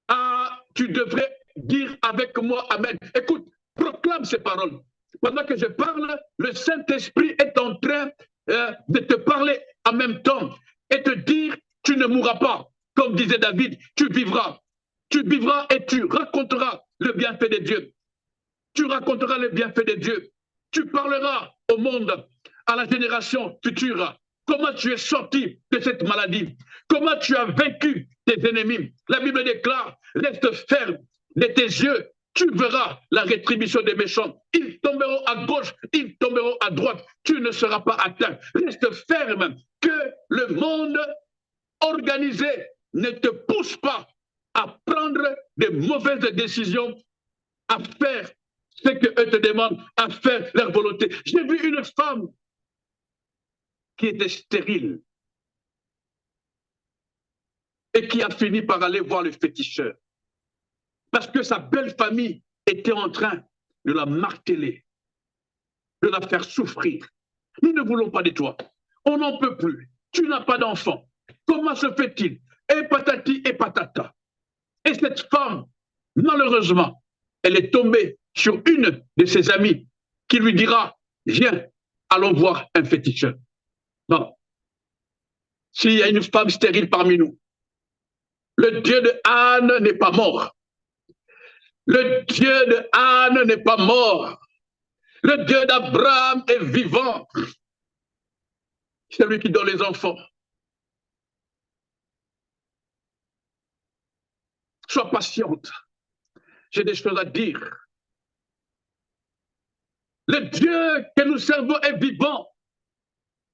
Ah, tu devrais dire avec moi Amen. Écoute, proclame ces paroles. Pendant que je parle, le Saint-Esprit est en train de te parler en même temps et te dire, tu ne mourras pas. Comme disait David, tu vivras. Tu vivras et tu raconteras le bienfait de Dieu. Tu raconteras le bienfait de Dieu. Tu parleras au monde, à la génération future. Comment tu es sorti de cette maladie? Comment tu as vaincu tes ennemis? La Bible déclare, reste ferme de tes yeux, tu verras la rétribution des méchants. Ils tomberont à gauche, ils tomberont à droite, tu ne seras pas atteint. Reste ferme, que le monde organisé ne te pousse pas à prendre de mauvaises décisions, à faire ce qu'eux te demandent, à faire leur volonté. J'ai vu une femme qui était stérile et qui a fini par aller voir le féticheur parce que sa belle famille était en train de la marteler, de la faire souffrir. Nous ne voulons pas de toi. On n'en peut plus. Tu n'as pas d'enfant. Comment se fait-il? Et patati et patata. Et cette femme, malheureusement, elle est tombée sur une de ses amies qui lui dira, viens, allons voir un féticheur. Non. S'il y a une femme stérile parmi nous, le Dieu de Anne n'est pas mort. Le Dieu de Anne n'est pas mort. Le Dieu d'Abraham est vivant. C'est lui qui donne les enfants. Sois patiente. J'ai des choses à dire. Le Dieu que nous servons est vivant.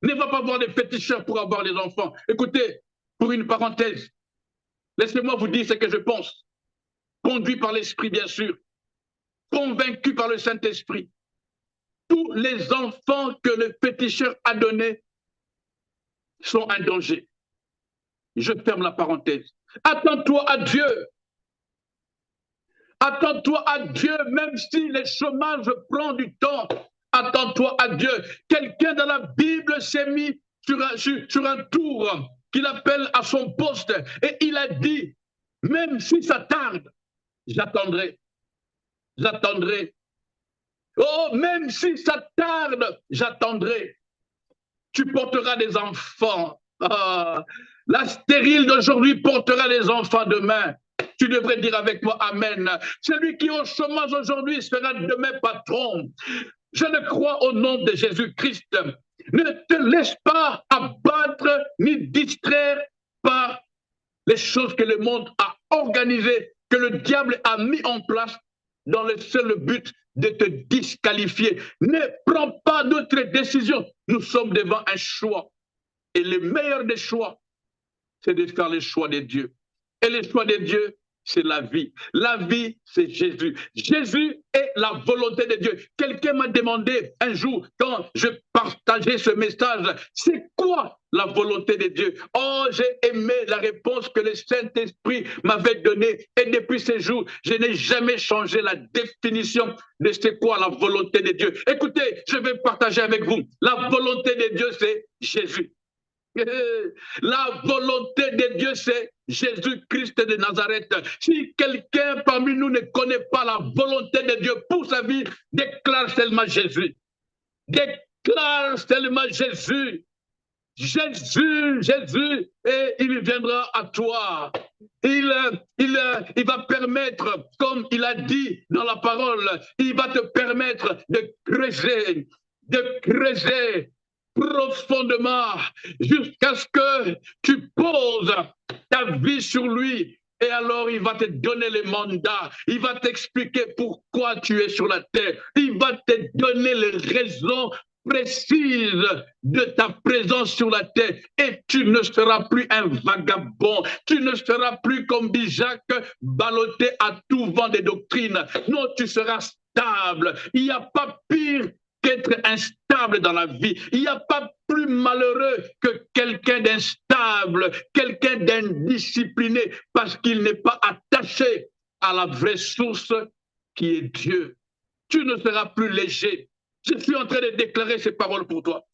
Ne va pas voir les féticheurs pour avoir des enfants. Écoutez, pour une parenthèse, laissez-moi vous dire ce que je pense. Conduit par l'Esprit, bien sûr. Convaincu par le Saint-Esprit. Tous les enfants que le féticheur a donnés sont un danger. Je ferme la parenthèse. Attends-toi à Dieu. Attends-toi à Dieu, même si le chômage prend du temps. Attends-toi à Dieu. Quelqu'un dans la Bible s'est mis sur un tour qu'il appelle à son poste et il a dit, même si ça tarde, j'attendrai. J'attendrai. Oh, même si ça tarde, j'attendrai. Tu porteras des enfants. Ah, la stérile d'aujourd'hui portera des enfants demain. Tu devrais dire avec moi Amen. Celui qui est au chômage aujourd'hui sera demain patron. Je le crois au nom de Jésus-Christ. Ne te laisse pas abattre ni distraire par les choses que le monde a organisées, que le diable a mis en place dans le seul but de te disqualifier. Ne prends pas d'autres décisions. Nous sommes devant un choix. Et le meilleur des choix, c'est de faire le choix de Dieu. Et le choix de Dieu, c'est la vie. La vie, c'est Jésus. Jésus est la volonté de Dieu. Quelqu'un m'a demandé un jour, quand je partageais ce message, c'est quoi la volonté de Dieu? Oh, j'ai aimé la réponse que le Saint-Esprit m'avait donnée. Et depuis ce jour, je n'ai jamais changé la définition de c'est quoi la volonté de Dieu. Écoutez, je vais partager avec vous. La volonté de Dieu, c'est Jésus. La volonté de Dieu, c'est Jésus-Christ de Nazareth. Si quelqu'un parmi nous ne connaît pas la volonté de Dieu pour sa vie, déclare seulement Jésus. Déclare seulement Jésus. Jésus, Jésus, et il viendra à toi. Il va permettre, comme il a dit dans la parole, il va te permettre de creuser profondément jusqu'à ce que tu poses ta vie sur lui. Et alors, il va te donner les mandats. Il va t'expliquer pourquoi tu es sur la terre. Il va te donner les raisons précises de ta présence sur la terre. Et tu ne seras plus un vagabond. Tu ne seras plus, comme dit Jacques, ballotté à tout vent des doctrines. Non, tu seras stable. Il n'y a pas pire qu'être instable dans la vie. Il n'y a pas plus malheureux que quelqu'un d'instable, quelqu'un d'indiscipliné, parce qu'il n'est pas attaché à la vraie source qui est Dieu. Tu ne seras plus léger. Je suis en train de déclarer ces paroles pour toi.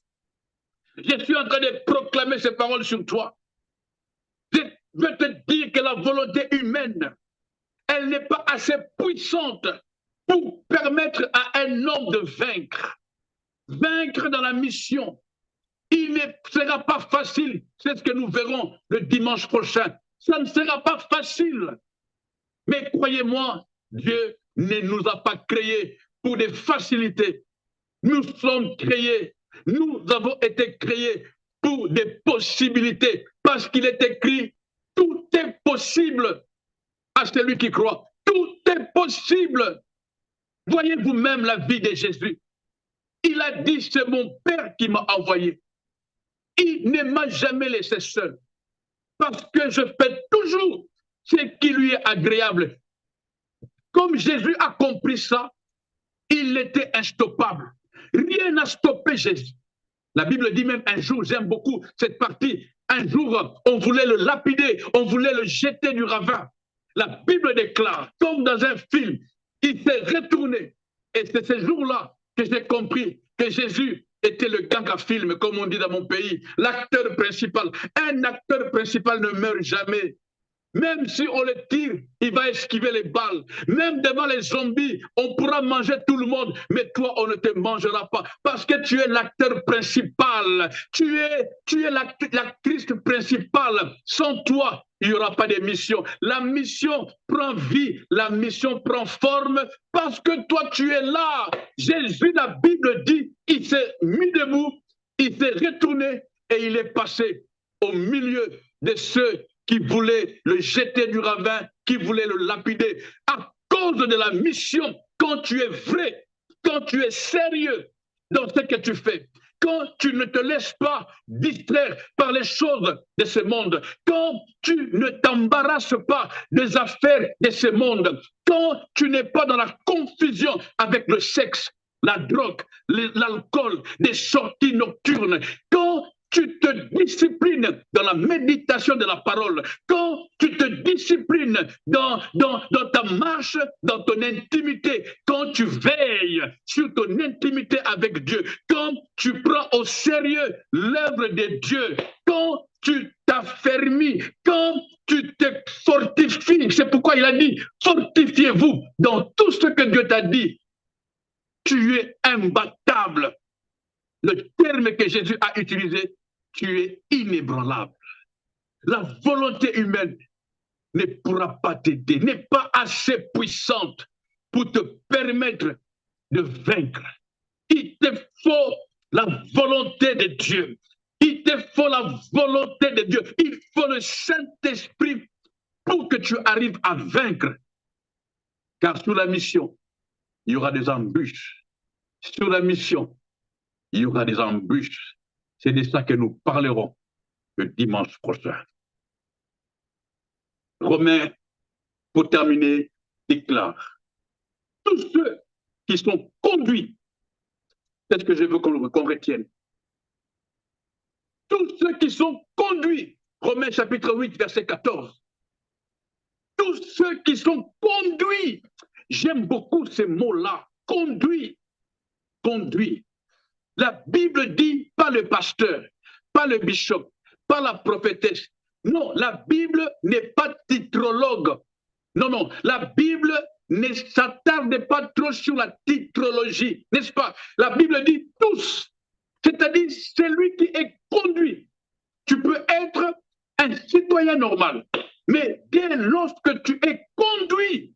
Je suis en train de proclamer ces paroles sur toi. Je veux te dire que la volonté humaine, elle n'est pas assez puissante pour permettre à un homme de vaincre. Vaincre dans la mission. Il ne sera pas facile. C'est ce que nous verrons le dimanche prochain. Ça ne sera pas facile. Mais croyez-moi, Dieu ne nous a pas créés pour des facilités. Nous sommes créés. Nous avons été créés pour des possibilités. Parce qu'il est écrit, tout est possible à celui qui croit. Tout est possible. Voyez vous-même la vie de Jésus. Il a dit, c'est mon Père qui m'a envoyé. Il ne m'a jamais laissé seul. Parce que je fais toujours ce qui lui est agréable. Comme Jésus a compris ça, il était instoppable. Rien n'a stoppé Jésus. La Bible dit même un jour, j'aime beaucoup cette partie, un jour, on voulait le lapider, on voulait le jeter du ravin. La Bible déclare, comme dans un film, il s'est retourné. Et c'est ce jour-là que j'ai compris que Jésus était le gang à film, comme on dit dans mon pays, l'acteur principal. Un acteur principal ne meurt jamais. Même si on le tire, il va esquiver les balles. Même devant les zombies, on pourra manger tout le monde, mais toi, on ne te mangera pas. Parce que tu es l'acteur principal. Tu es l'actrice principale. Sans toi, il n'y aura pas de mission. La mission prend vie, la mission prend forme, parce que toi, tu es là. Jésus, la Bible dit, il s'est mis debout, il s'est retourné et il est passé au milieu de ceux qui voulaient le jeter du ravin, qui voulaient le lapider. À cause de la mission, quand tu es vrai, quand tu es sérieux dans ce que tu fais, quand tu ne te laisses pas distraire par les choses de ce monde, quand tu ne t'embarrasses pas des affaires de ce monde, quand tu n'es pas dans la confusion avec le sexe, la drogue, l'alcool, des sorties nocturnes, quand tu te disciplines dans la méditation de la parole, quand tu te disciplines dans ta marche, dans ton intimité, quand tu veilles sur ton intimité avec Dieu, quand tu prends au sérieux l'œuvre de Dieu, quand tu t'affermis, quand tu te fortifies, c'est pourquoi il a dit, fortifiez-vous dans tout ce que Dieu t'a dit. Tu es imbattable. Le terme que Jésus a utilisé, tu es inébranlable. La volonté humaine ne pourra pas t'aider, n'est pas assez puissante pour te permettre de vaincre. Il te faut la volonté de Dieu. Il te faut la volonté de Dieu. Il faut le Saint-Esprit pour que tu arrives à vaincre. Car sous la mission, il y aura des embûches. Sur la mission, il y aura des embûches. C'est de ça que nous parlerons le dimanche prochain. Romains, pour terminer, déclare, tous ceux qui sont conduits, c'est ce que je veux qu'on retienne, tous ceux qui sont conduits, Romains chapitre 8, verset 14, tous ceux qui sont conduits, j'aime beaucoup ces mots-là, conduits, conduits. La Bible dit, pas le pasteur, pas le bishop, pas la prophétesse. Non, la Bible n'est pas titrologue. Non, non, la Bible ne s'attarde pas trop sur la titrologie, n'est-ce pas? La Bible dit tous, c'est-à-dire celui qui est conduit. Tu peux être un citoyen normal, mais dès lorsque tu es conduit,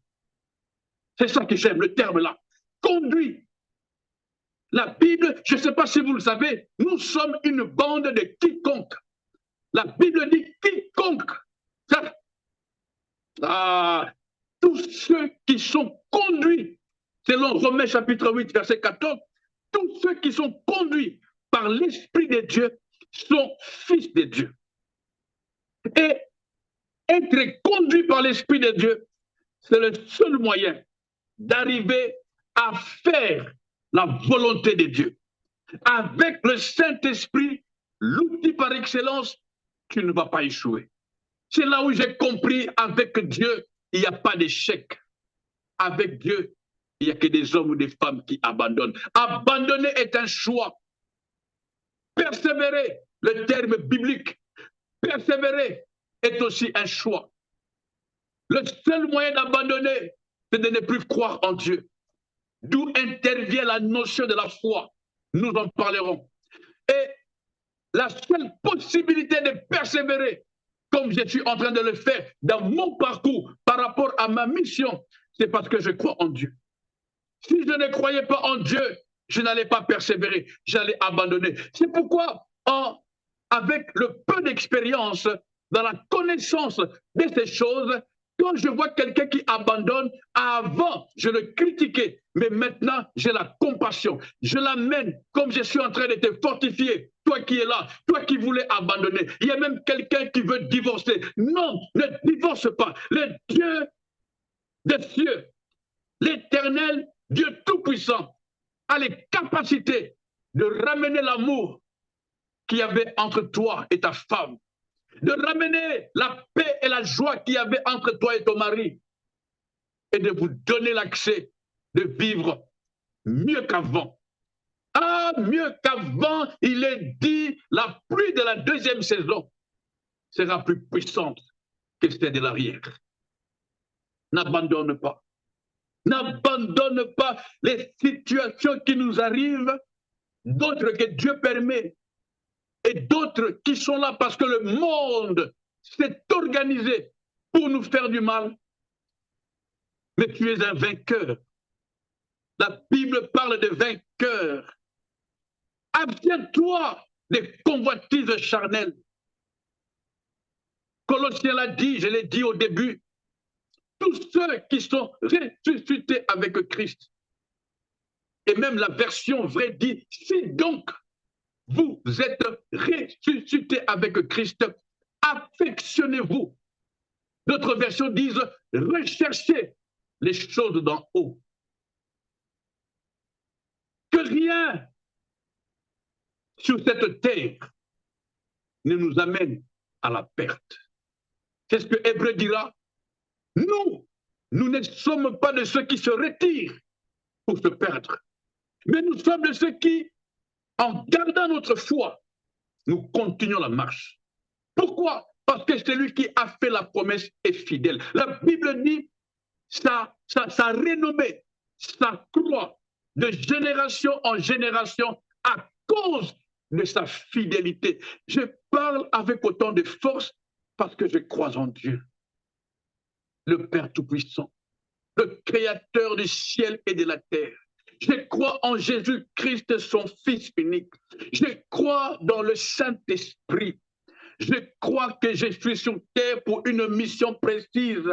c'est ça que j'aime, le terme là, conduit. La Bible, je ne sais pas si vous le savez, nous sommes une bande de quiconque. La Bible dit quiconque. Tous ceux qui sont conduits, selon Romains chapitre 8, verset 14, tous ceux qui sont conduits par l'Esprit de Dieu sont fils de Dieu. Et être conduit par l'Esprit de Dieu, c'est le seul moyen d'arriver à faire la volonté de Dieu. Avec le Saint-Esprit, l'outil par excellence, tu ne vas pas échouer. C'est là où j'ai compris, avec Dieu, il n'y a pas d'échec. Avec Dieu, il n'y a que des hommes ou des femmes qui abandonnent. Abandonner est un choix. Persévérer, le terme biblique, persévérer est aussi un choix. Le seul moyen d'abandonner, c'est de ne plus croire en Dieu. D'où intervient la notion de la foi. Nous en parlerons. Et la seule possibilité de persévérer, comme je suis en train de le faire dans mon parcours par rapport à ma mission, c'est parce que je crois en Dieu. Si je ne croyais pas en Dieu, je n'allais pas persévérer, j'allais abandonner. C'est pourquoi, avec le peu d'expérience, dans la connaissance de ces choses, quand je vois quelqu'un qui abandonne, avant, je le critiquais, mais maintenant, j'ai la compassion. Je l'amène comme je suis en train de te fortifier. Toi qui es là, toi qui voulais abandonner. Il y a même quelqu'un qui veut divorcer. Non, ne divorce pas. Le Dieu des cieux, l'Éternel, Dieu Tout-Puissant, a les capacités de ramener l'amour qu'il y avait entre toi et ta femme, de ramener la paix et la joie qu'il y avait entre toi et ton mari, et de vous donner l'accès de vivre mieux qu'avant. Ah, mieux qu'avant, il est dit, la pluie de la deuxième saison sera plus puissante que c'est de l'arrière. N'abandonne pas. N'abandonne pas les situations qui nous arrivent, d'autres que Dieu permet, et d'autres qui sont là parce que le monde s'est organisé pour nous faire du mal. Mais tu es un vainqueur. La Bible parle de vainqueur. Abstiens-toi des convoitises charnelles. Colossiens l'a dit, je l'ai dit au début, tous ceux qui sont ressuscités avec Christ. Et même la version vraie dit, si donc vous êtes ressuscités avec Christ, affectionnez-vous. D'autres versions disent, recherchez les choses d'en haut. Que rien sur cette terre ne nous amène à la perte. C'est ce que Hébreu dira. Nous ne sommes pas de ceux qui se retirent pour se perdre, mais nous sommes de ceux qui, en gardant notre foi, nous continuons la marche. Pourquoi? Parce que celui qui a fait la promesse est fidèle. La Bible dit, sa renommée, sa croix, de génération en génération, à cause de sa fidélité. Je parle avec autant de force parce que je crois en Dieu, le Père Tout-Puissant, le Créateur du ciel et de la terre. Je crois en Jésus-Christ, son Fils unique. Je crois dans le Saint-Esprit. Je crois que je suis sur terre pour une mission précise,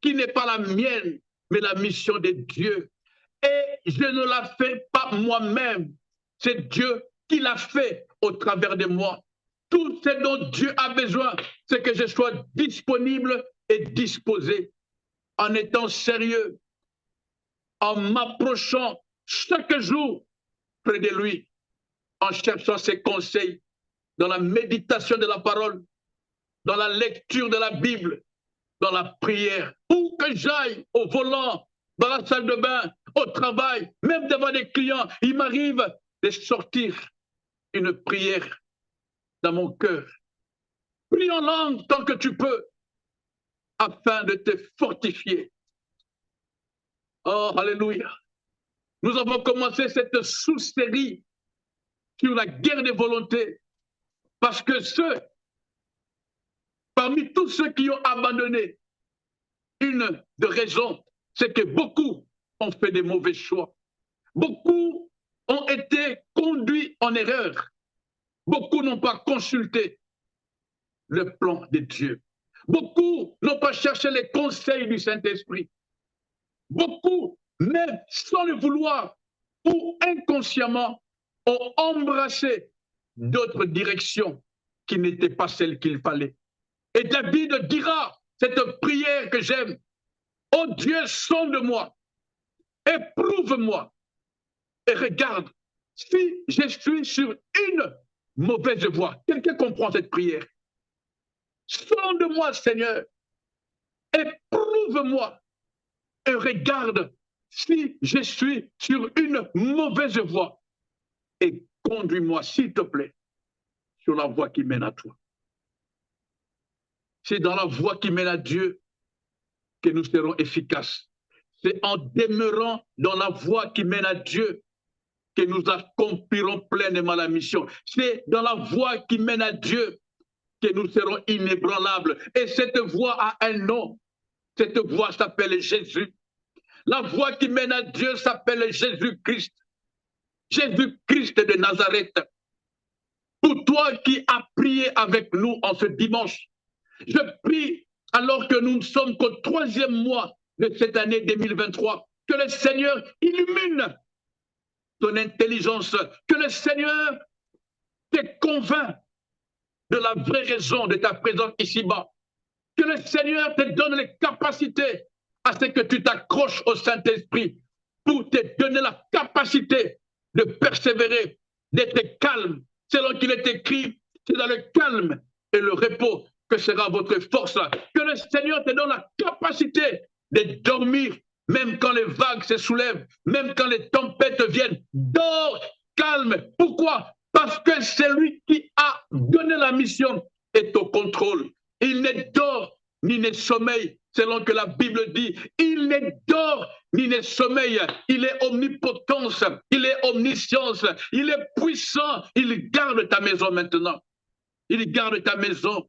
qui n'est pas la mienne, mais la mission de Dieu. Et je ne la fais pas moi-même. C'est Dieu qui l'a fait au travers de moi. Tout ce dont Dieu a besoin, c'est que je sois disponible et disposé, en étant sérieux, en m'approchant chaque jour près de lui, en cherchant ses conseils, dans la méditation de la parole, dans la lecture de la Bible, dans la prière. Où que j'aille, au volant, dans la salle de bain, au travail, même devant des clients, il m'arrive de sortir une prière dans mon cœur. Prie en langue tant que tu peux, afin de te fortifier. Oh, alléluia. Nous avons commencé cette sous-série sur la guerre des volontés, parce que parmi tous ceux qui ont abandonné, une des raisons, c'est que beaucoup ont fait des mauvais choix. Beaucoup ont été conduits en erreur. Beaucoup n'ont pas consulté le plan de Dieu. Beaucoup n'ont pas cherché les conseils du Saint-Esprit. Beaucoup, même sans le vouloir ou inconsciemment, ont embrassé d'autres directions qui n'étaient pas celles qu'il fallait. Et David dira cette prière que j'aime: oh Dieu, sonde-moi, éprouve-moi et regarde si je suis sur une mauvaise voie. Quelqu'un comprend cette prière? Sonde-moi, Seigneur, éprouve-moi et regarde si je suis sur une mauvaise voie et conduis-moi, s'il te plaît, sur la voie qui mène à toi. C'est dans la voie qui mène à Dieu que nous serons efficaces. C'est en demeurant dans la voie qui mène à Dieu que nous accomplirons pleinement la mission. C'est dans la voie qui mène à Dieu que nous serons inébranlables. Et cette voie a un nom. Cette voie s'appelle Jésus. La voie qui mène à Dieu s'appelle Jésus-Christ. Jésus-Christ de Nazareth. Pour toi qui as prié avec nous en ce dimanche, je prie, alors que nous ne sommes qu'au 3e mois de cette année 2023, que le Seigneur illumine ton intelligence, que le Seigneur te convainc de la vraie raison de ta présence ici-bas, que le Seigneur te donne les capacités à ce que tu t'accroches au Saint-Esprit pour te donner la capacité de persévérer, d'être calme. Selon qu'il est écrit, c'est dans le calme et le repos que sera votre force. Que le Seigneur te donne la capacité de dormir, même quand les vagues se soulèvent, même quand les tempêtes viennent. Dors calme. Pourquoi? Parce que celui qui a donné la mission est au contrôle. Il ne dort ni ne sommeille, selon que la Bible dit. Il ne dort ni ne sommeille. Il est omnipotence, il est omniscience, il est puissant. Il garde ta maison maintenant. Il garde ta maison.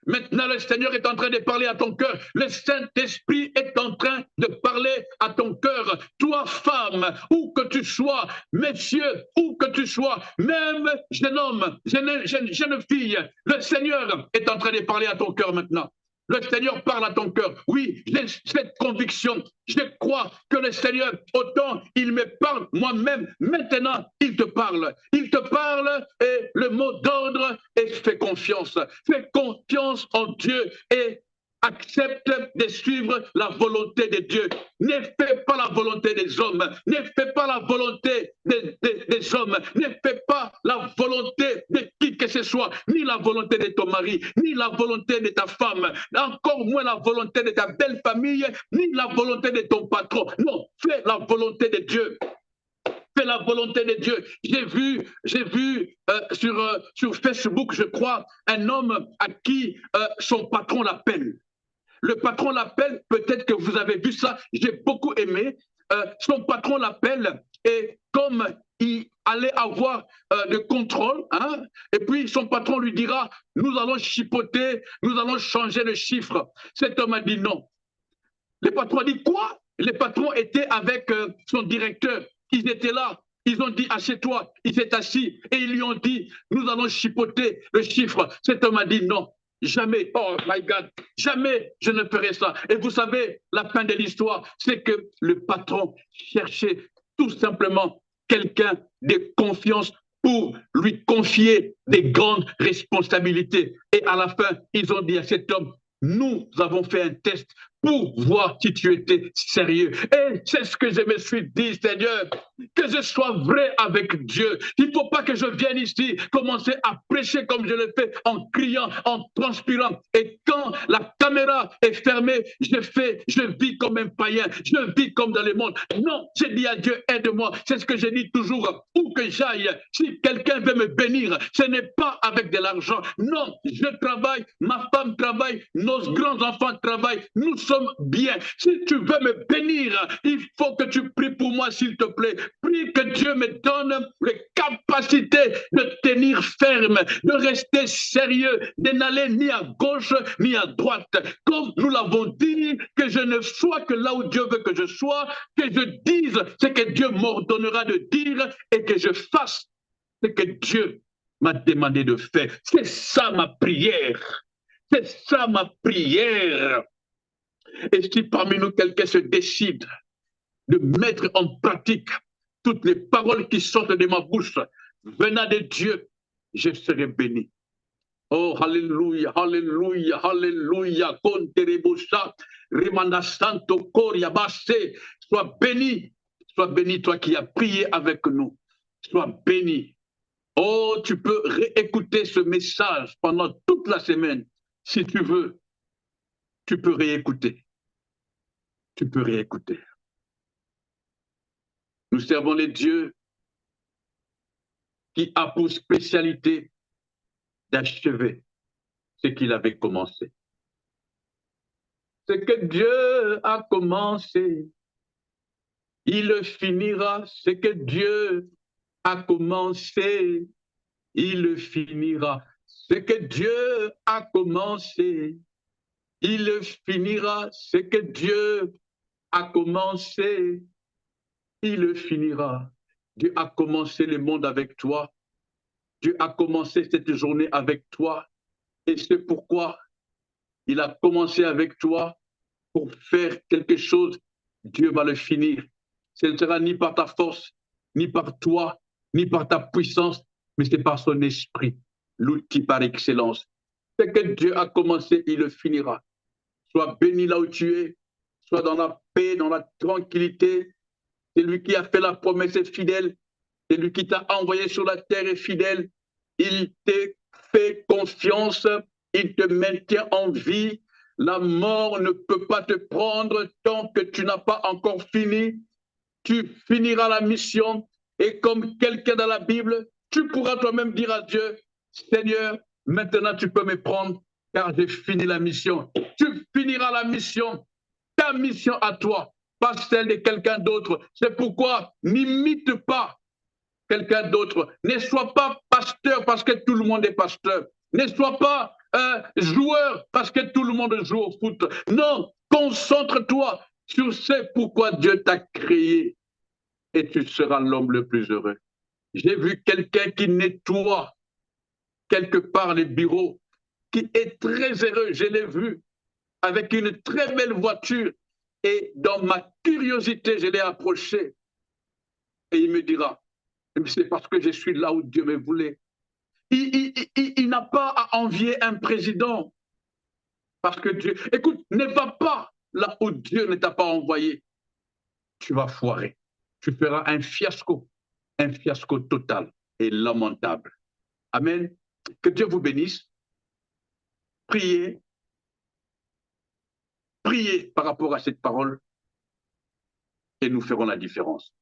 Maintenant, le Seigneur est en train de parler à ton cœur. Le Saint-Esprit est en train de parler à ton cœur. Toi, femme, où que tu sois, messieurs, où que tu sois, même jeune homme, jeune fille, le Seigneur est en train de parler à ton cœur maintenant. Le Seigneur parle à ton cœur. Oui, j'ai cette conviction. Je crois que le Seigneur, autant il me parle moi-même, maintenant il te parle. Il te parle et le mot d'ordre est fais confiance. Fais confiance en Dieu et accepte de suivre la volonté de Dieu. Ne fais pas la volonté des hommes. Ne fais pas la volonté des hommes. Ne fais pas la volonté de qui que ce soit. Ni la volonté de ton mari, ni la volonté de ta femme, encore moins la volonté de ta belle famille, ni la volonté de ton patron. Non, fais la volonté de Dieu. Fais la volonté de Dieu. J'ai vu sur Facebook, je crois, un homme à qui son patron l'appelle. Le patron l'appelle, peut-être que vous avez vu ça, j'ai beaucoup aimé. Son patron l'appelle et comme il allait avoir de contrôle, hein, et puis son patron lui dira, nous allons chipoter, nous allons changer le chiffre. Cet homme a dit non. Le patron a dit quoi? Le patron était avec son directeur. Ils étaient là. Ils ont dit, assieds-toi. Il s'est assis et ils lui ont dit, nous allons chipoter le chiffre. Cet homme a dit non. Jamais, oh my God, jamais je ne ferai ça. Et vous savez, la fin de l'histoire, c'est que le patron cherchait tout simplement quelqu'un de confiance pour lui confier des grandes responsabilités. Et à la fin, ils ont dit à cet homme, nous avons fait un test pour voir si tu étais sérieux. Et c'est ce que je me suis dit, Seigneur, que je sois vrai avec Dieu. Il ne faut pas que je vienne ici commencer à prêcher comme je le fais, en criant, en transpirant. Et quand la caméra est fermée, je vis comme un païen, je vis comme dans le monde. Non, j'ai dit à Dieu, aide-moi. C'est ce que je dis toujours, où que j'aille. Si quelqu'un veut me bénir, ce n'est pas avec de l'argent. Non, je travaille, ma femme travaille, nos grands-enfants travaillent, nous sommes bien. Si tu veux me bénir, il faut que tu pries pour moi, s'il te plaît. Prie que Dieu me donne les capacités de tenir ferme, de rester sérieux, de n'aller ni à gauche ni à droite. Comme nous l'avons dit, que je ne sois que là où Dieu veut que je sois, que je dise ce que Dieu m'ordonnera de dire et que je fasse ce que Dieu m'a demandé de faire. C'est ça ma prière. C'est ça ma prière. Et si parmi nous quelqu'un se décide de mettre en pratique toutes les paroles qui sortent de ma bouche venant de Dieu, je serai béni. Oh, alléluia, alléluia, alléluia. Conterebosha, remanda santo coria basse. Sois béni, toi qui as prié avec nous. Sois béni. Oh, tu peux réécouter ce message pendant toute la semaine. Si tu veux, tu peux réécouter. Tu peux réécouter. Nous servons les dieux qui a pour spécialité d'achever ce qu'il avait commencé. Ce que Dieu a commencé, il le finira. Ce que Dieu a commencé, il le finira. Ce que Dieu a commencé, il le finira. Ce que Dieu a commencé, il le finira. Dieu a commencé le monde avec toi. Dieu a commencé cette journée avec toi. Et c'est pourquoi il a commencé avec toi pour faire quelque chose. Dieu va le finir. Ce ne sera ni par ta force, ni par toi, ni par ta puissance, mais c'est par son esprit, l'outil par excellence. Ce que Dieu a commencé, il le finira. Sois béni là où tu es, sois dans la paix, dans la tranquillité. C'est lui qui a fait la promesse est fidèle. C'est lui qui t'a envoyé sur la terre est fidèle. Il te fait confiance. Il te maintient en vie. La mort ne peut pas te prendre tant que tu n'as pas encore fini. Tu finiras la mission. Et comme quelqu'un dans la Bible, tu pourras toi-même dire à Dieu, Seigneur, maintenant tu peux me prendre car j'ai fini la mission. Tu finiras la mission, ta mission à toi, pas celle de quelqu'un d'autre. C'est pourquoi n'imite pas quelqu'un d'autre. Ne sois pas pasteur parce que tout le monde est pasteur. Ne sois pas joueur parce que tout le monde joue au foot. Non, concentre-toi sur ce pourquoi Dieu t'a créé et tu seras l'homme le plus heureux. J'ai vu quelqu'un qui nettoie quelque part les bureaux, qui est très heureux. Je l'ai vu avec une très belle voiture. Et dans ma curiosité, je l'ai approché. Et il me dira, c'est parce que je suis là où Dieu me voulait. Il n'a pas à envier un président. Parce que Dieu... Écoute, ne va pas là où Dieu ne t'a pas envoyé. Tu vas foirer. Tu feras un fiasco total et lamentable. Amen. Que Dieu vous bénisse. Priez. Priez par rapport à cette parole et nous ferons la différence.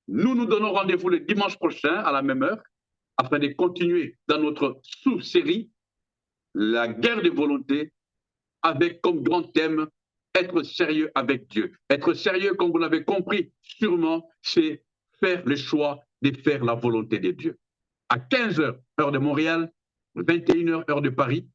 Nous nous donnons rendez-vous le dimanche prochain à la même heure afin de continuer dans notre sous-série La guerre des volontés avec comme grand thème être sérieux avec Dieu. Être sérieux, comme vous l'avez compris, sûrement, c'est faire le choix de faire la volonté de Dieu. À 15h, heure de Montréal, 21h, heure de Paris,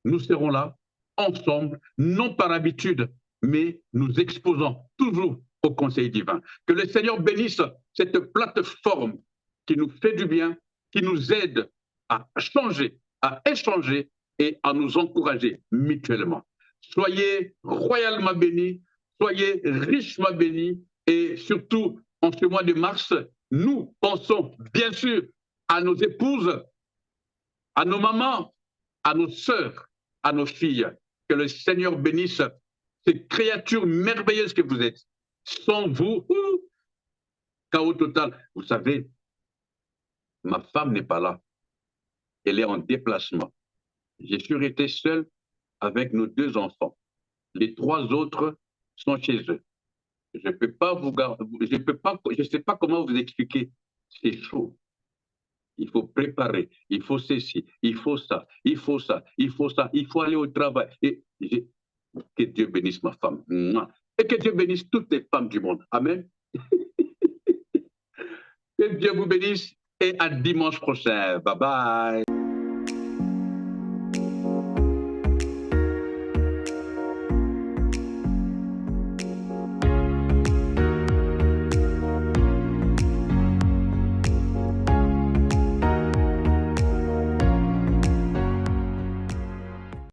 nous serons là, ensemble, non par habitude, mais nous exposons toujours au conseil divin. Que le Seigneur bénisse cette plateforme qui nous fait du bien, qui nous aide à changer, à échanger et à nous encourager mutuellement. Soyez royalement bénis, soyez richement bénis et surtout, en ce mois de mars, nous pensons bien sûr à nos épouses, à nos mamans, à nos sœurs, à nos filles. Que le Seigneur bénisse ces créatures merveilleuses que vous êtes. Sans vous, chaos total. Vous savez, ma femme n'est pas là. Elle est en déplacement. J'ai été seul avec nos 2 enfants. Les 3 autres sont chez eux. Je peux pas vous je sais pas comment vous expliquer. C'est chaud. Il faut préparer, il faut ceci, il faut ça, il faut ça, il faut ça, il faut aller au travail. Et que Dieu bénisse ma femme. Et que Dieu bénisse toutes les femmes du monde. Amen. Que Dieu vous bénisse et à dimanche prochain. Bye bye.